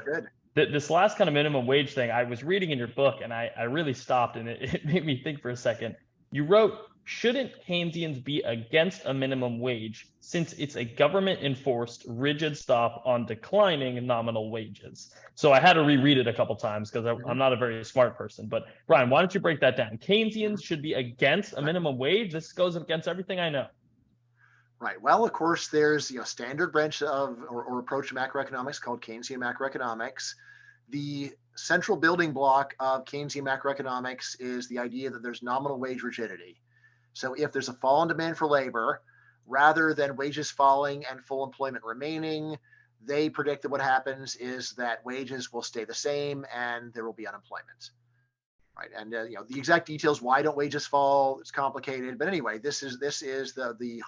this last kind of minimum wage thing, I was reading in your book, and I really stopped, and it made me think for a second. You wrote, shouldn't Keynesians be against a minimum wage since it's a government-enforced rigid stop on declining nominal wages? So I had to reread it a couple times because I'm not a very smart person. But Bryan, why don't you break that down? Keynesians should be against a minimum wage. This goes against everything I know. Right. Well, of course, there's standard branch of or approach to macroeconomics called Keynesian macroeconomics. The central building block of Keynesian macroeconomics is the idea that there's nominal wage rigidity. So if there's a fall in demand for labor, rather than wages falling and full employment remaining, they predict that what happens is that wages will stay the same and there will be unemployment. Right. And the exact details, why don't wages fall? It's complicated. But anyway, this is the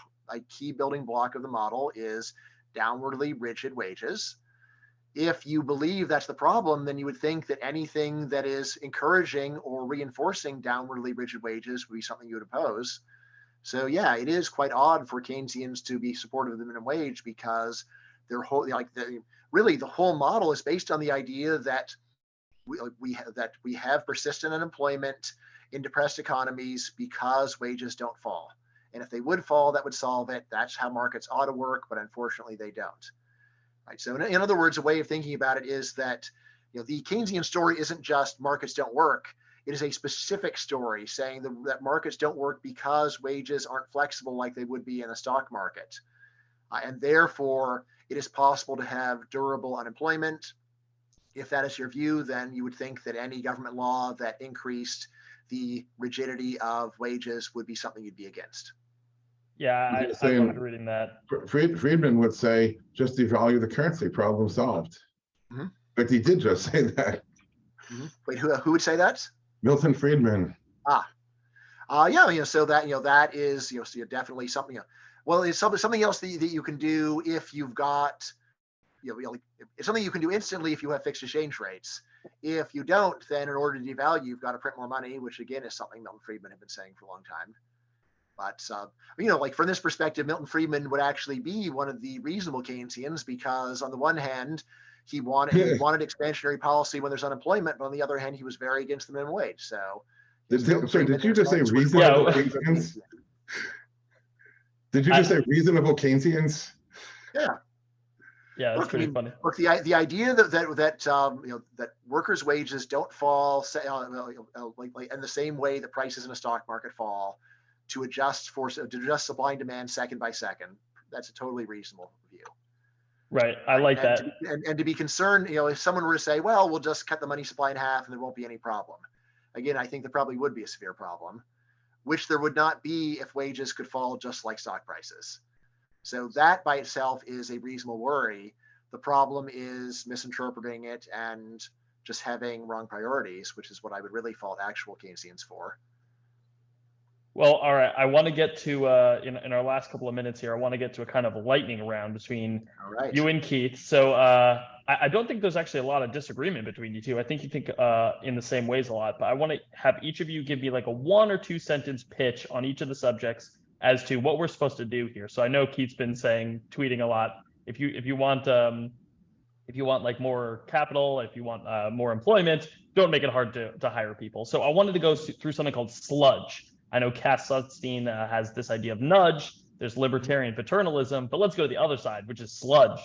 key building block of the model is downwardly rigid wages. If you believe that's the problem, then you would think that anything that is encouraging or reinforcing downwardly rigid wages would be something you would oppose. So yeah, it is quite odd for Keynesians to be supportive of the minimum wage because their whole really the whole model is based on the idea that we have persistent unemployment in depressed economies because wages don't fall. And if they would fall, that would solve it. That's how markets ought to work, but unfortunately they don't. Right. So in other words, a way of thinking about it is that the Keynesian story isn't just markets don't work. It is a specific story saying that markets don't work because wages aren't flexible like they would be in a stock market. And therefore, it is possible to have durable unemployment. If that is your view, then you would think that any government law that increased the rigidity of wages would be something you'd be against. Yeah, I loved reading that. Friedman would say, just devalue the currency, problem solved. Mm-hmm. But he did just say that. Mm-hmm. Wait, who would say that? Milton Friedman. Yeah, so that is definitely something. Well, it's something else that you can do if you've got, it's something you can do instantly if you have fixed exchange rates. If you don't, then in order to devalue, you've got to print more money, which again is something Milton Friedman had been saying for a long time. But from this perspective, Milton Friedman would actually be one of the reasonable Keynesians because on the one hand, he wanted expansionary policy when there's unemployment, but on the other hand, he was very against the minimum wage. So, did you just say reasonable Keynesians? Did you just say reasonable Keynesians? Yeah. Yeah, that's pretty funny. Look, the idea that workers' wages don't fall in the same way that prices in a stock market fall, to adjust supply and demand second by second, that's a totally reasonable view. Right, I like that. And to be concerned, if someone were to say, well, we'll just cut the money supply in half and there won't be any problem. Again, I think there probably would be a severe problem, which there would not be if wages could fall just like stock prices. So that by itself is a reasonable worry. The problem is misinterpreting it and just having wrong priorities, which is what I would really fault actual Keynesians for. Well, all right. I want to get to, in our last couple of minutes here, I want to get to a kind of a lightning round between you and Keith. So I don't think there's actually a lot of disagreement between you two. I think you think in the same ways a lot, but I want to have each of you give me like a 1 or 2 sentence pitch on each of the subjects as to what we're supposed to do here. So I know Keith's been tweeting a lot. If you want like more capital, if you want more employment, don't make it hard to hire people. So I wanted to go through something called sludge. I know Cass Sunstein has this idea of nudge. There's libertarian paternalism, but let's go to the other side, which is sludge.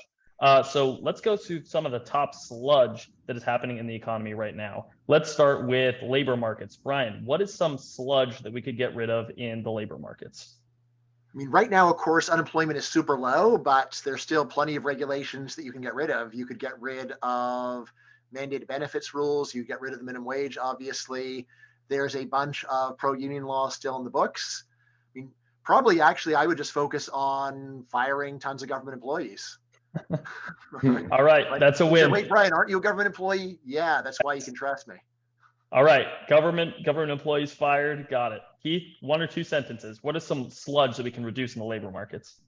So let's go through some of the top sludge that is happening in the economy right now. Let's start with labor markets. Bryan, what is some sludge that we could get rid of in the labor markets? I mean, right now, of course, unemployment is super low, but there's still plenty of regulations that you can get rid of. You could get rid of mandated benefits rules. You get rid of the minimum wage, obviously. There's a bunch of pro-union laws still in the books. I mean, probably actually I would just focus on firing tons of government employees. All right, that's a win. Wait, Bryan, aren't you a government employee? Yeah, that's why you can trust me. All right, government employees fired. Got it. Keith, 1 or 2 sentences. What is some sludge that we can reduce in the labor markets?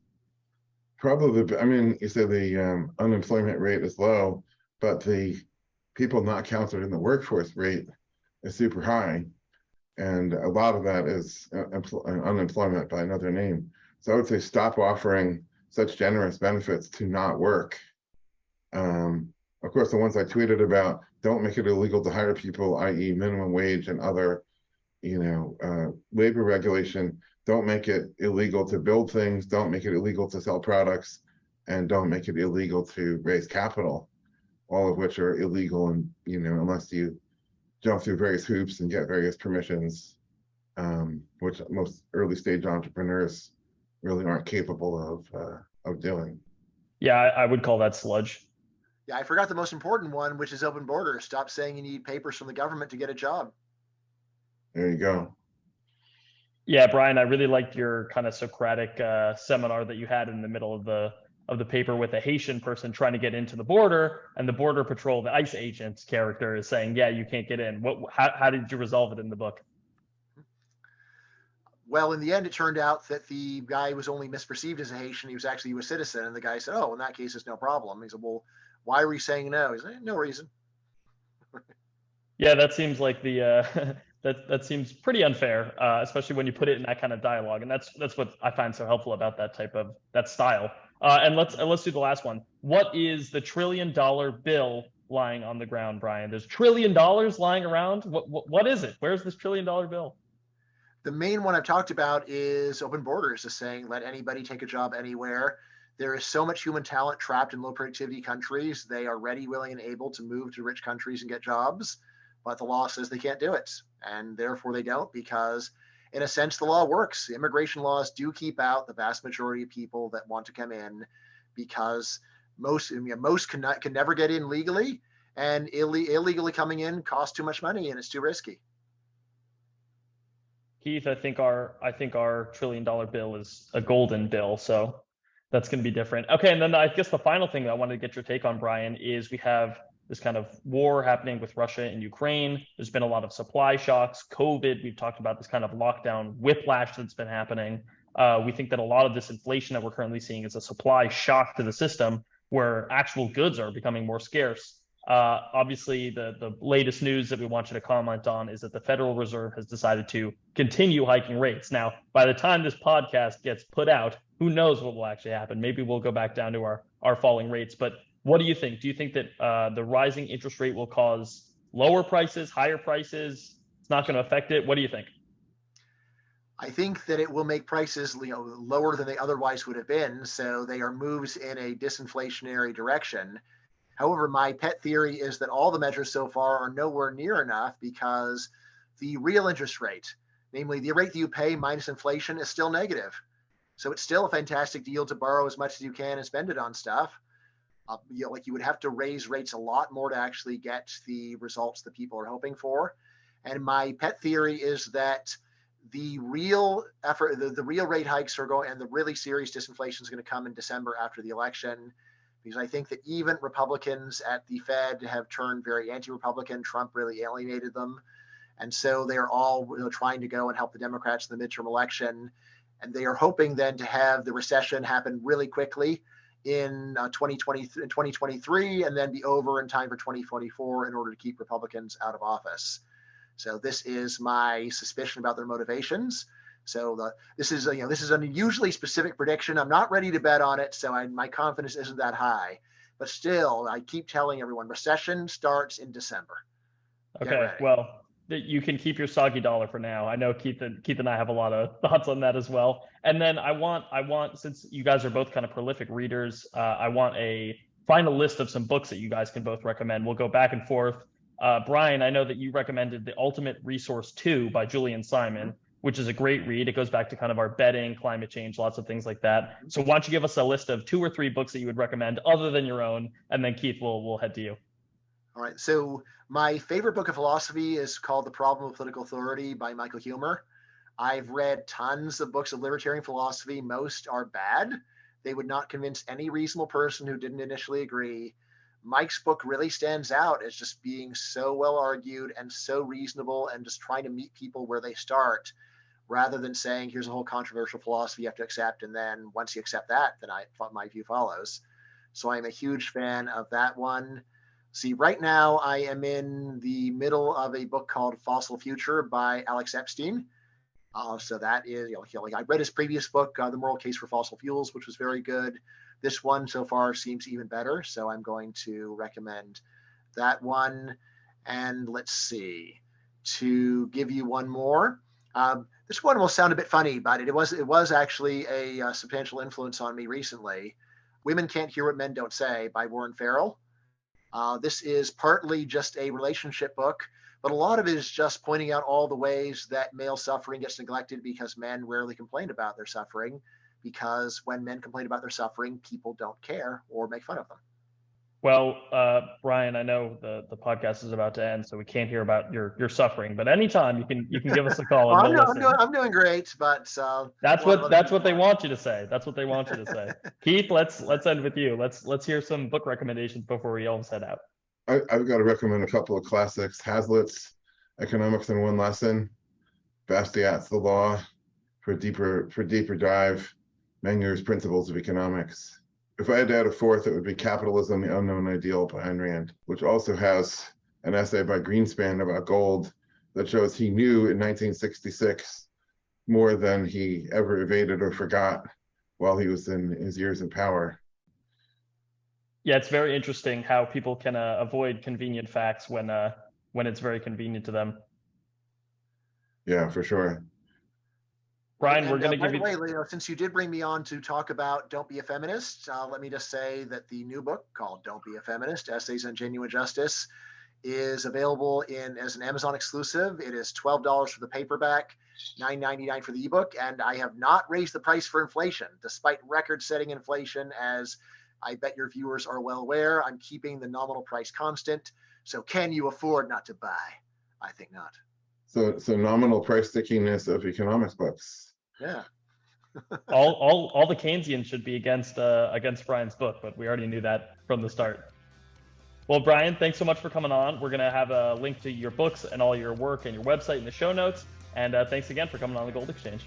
Probably, I mean, you say the unemployment rate is low, but the people not counted in the workforce rate is super high. And a lot of that is unemployment by another name. So I would say stop offering such generous benefits to not work. Of course, the ones I tweeted about, don't make it illegal to hire people, i.e. minimum wage and other, labor regulation. don't make it illegal to build things, don't make it illegal to sell products, and don't make it illegal to raise capital, all of which are illegal, and unless you jump through various hoops and get various permissions, which most early stage entrepreneurs really aren't capable of doing. Yeah, I would call that sludge. Yeah, I forgot the most important one, which is open borders. Stop saying you need papers from the government to get a job. There you go. Yeah, Brian, I really liked your kind of Socratic seminar that you had in the middle of the paper with a Haitian person trying to get into the border, and the border patrol, the ICE agent's character, is saying, "Yeah, you can't get in." How did you resolve it in the book? Well, in the end, it turned out that the guy was only misperceived as a Haitian. He was actually a U.S. citizen, and the guy said, "Oh, in that case, it's no problem." He said, "Well, why are you saying no?" He said, "No reason." Yeah, that seems like the that seems pretty unfair, especially when you put it in that kind of dialogue, and that's what I find so helpful about that style. And let's do the last one. What is the $1 trillion bill lying on the ground, Brian? There's $1 trillion lying around. What is it? Where's this $1 trillion bill? The main one I've talked about is open borders, is saying let anybody take a job anywhere. There is so much human talent trapped in low productivity countries. They are ready, willing, and able to move to rich countries and get jobs, but the law says they can't do it. And therefore they don't, because in a sense, the law works. Immigration laws do keep out the vast majority of people that want to come in, because most can never get in legally, and illegally coming in costs too much money and it's too risky. Keith, I think our $1 trillion bill is a golden bill, so that's going to be different. Okay, and then I guess the final thing that I wanted to get your take on, Brian, is we have this kind of war happening with Russia and Ukraine. There's been a lot of supply shocks, COVID. We've talked about this kind of lockdown whiplash that's been happening. We think that a lot of this inflation that we're currently seeing is a supply shock to the system, where actual goods are becoming more scarce. Obviously, the latest news that we want you to comment on is that the Federal Reserve has decided to continue hiking rates. Now, by the time this podcast gets put out, who knows what will actually happen? Maybe we'll go back down to our falling rates. But what do you think? Do you think that the rising interest rate will cause lower prices, higher prices? It's not going to affect it. What do you think? I think that it will make prices lower than they otherwise would have been. So they are moves in a disinflationary direction. However, my pet theory is that all the measures so far are nowhere near enough, because the real interest rate, namely the rate that you pay minus inflation, is still negative. So it's still a fantastic deal to borrow as much as you can and spend it on stuff. You would have to raise rates a lot more to actually get the results that people are hoping for. And my pet theory is that the real effort, the real rate hikes are going, and the really serious disinflation is going to come in December after the election. Because I think that even Republicans at the Fed have turned very anti-Republican. Trump really alienated them. And so they're all trying to go and help the Democrats in the midterm election. And they are hoping then to have the recession happen really quickly in 2023, and then be over in time for 2024 in order to keep Republicans out of office. So this is my suspicion about their motivations. So this is an unusually specific prediction. I'm not ready to bet on it, so my confidence isn't that high. But still, I keep telling everyone, recession starts in December. Okay, well, you can keep your soggy dollar for now. I know Keith and I have a lot of thoughts on that as well. And then I want, since you guys are both kind of prolific readers, I want a final list of some books that you guys can both recommend. We'll go back and forth. Brian, I know that you recommended The Ultimate Resource 2 by Julian Simon, which is a great read. It goes back to kind of our betting, climate change, lots of things like that. So why don't you give us a list of 2 or 3 books that you would recommend other than your own, and then Keith, we'll head to you. All right. So my favorite book of philosophy is called The Problem of Political Authority by Michael Huemer. I've read tons of books of libertarian philosophy. Most are bad. They would not convince any reasonable person who didn't initially agree. Mike's book really stands out as just being so well argued and so reasonable, and just trying to meet people where they start, rather than saying, here's a whole controversial philosophy you have to accept, and then once you accept that, then my view follows. So I'm a huge fan of that one. See, right now I am in the middle of a book called Fossil Future by Alex Epstein. So that is, I read his previous book, The Moral Case for Fossil Fuels, which was very good. This one so far seems even better, so I'm going to recommend that one. And let's see, to give you one more, This one will sound a bit funny, but it was actually a substantial influence on me recently. Women Can't Hear What Men Don't Say by Warren Farrell. This is partly just a relationship book, but a lot of it is just pointing out all the ways that male suffering gets neglected because men rarely complain about their suffering, because when men complain about their suffering, people don't care or make fun of them. Well, Bryan, I know the podcast is about to end, so we can't hear about your suffering. But anytime you can give us a call. Well, And I'm doing great, but that's what they want you to say. That's what they want you to say. Keith, let's end with you. Let's hear some book recommendations before we all head out. I've got to recommend a couple of classics: Hazlitt's Economics in One Lesson, Bastiat's The Law for deeper dive, Menger's Principles of Economics. If I had to add a fourth, it would be Capitalism, the Unknown Ideal by Ayn Rand, which also has an essay by Greenspan about gold that shows he knew in 1966 more than he ever evaded or forgot while he was in his years in power. Yeah, it's very interesting how people can avoid convenient facts when it's very convenient to them. Yeah, for sure. Bryan, we're going to give you. By the way, since you did bring me on to talk about Don't Be a Feminist, let me just say that the new book called Don't Be a Feminist: Essays on Genuine Justice is available as an Amazon exclusive. It is $12 for the paperback, $9.99 for the ebook, and I have not raised the price for inflation, despite record-setting inflation. As I bet your viewers are well aware, I'm keeping the nominal price constant. So, can you afford not to buy? I think not. So nominal price stickiness of economics books. Yeah. all the Keynesians should be against Bryan's book, but we already knew that from the start. Well, Bryan, thanks so much for coming on. We're going to have a link to your books and all your work and your website in the show notes. And thanks again for coming on the Gold Exchange.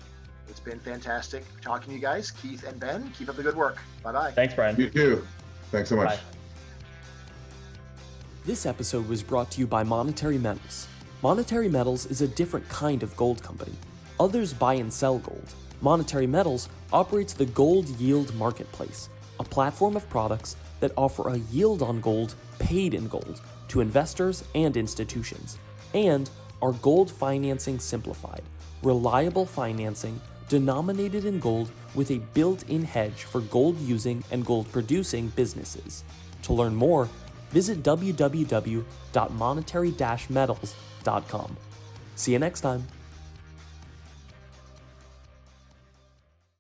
It's been fantastic talking to you guys, Keith and Ben. Keep up the good work. Bye-bye. Thanks, Bryan. You too. Thanks so much. Bye. This episode was brought to you by Monetary Metals. Monetary Metals is a different kind of gold company. Others buy and sell gold. Monetary Metals operates the Gold Yield Marketplace, a platform of products that offer a yield on gold paid in gold to investors and institutions, and are gold financing simplified, reliable financing denominated in gold with a built-in hedge for gold-using and gold-producing businesses. To learn more, visit www.monetary-metals.com. See you next time.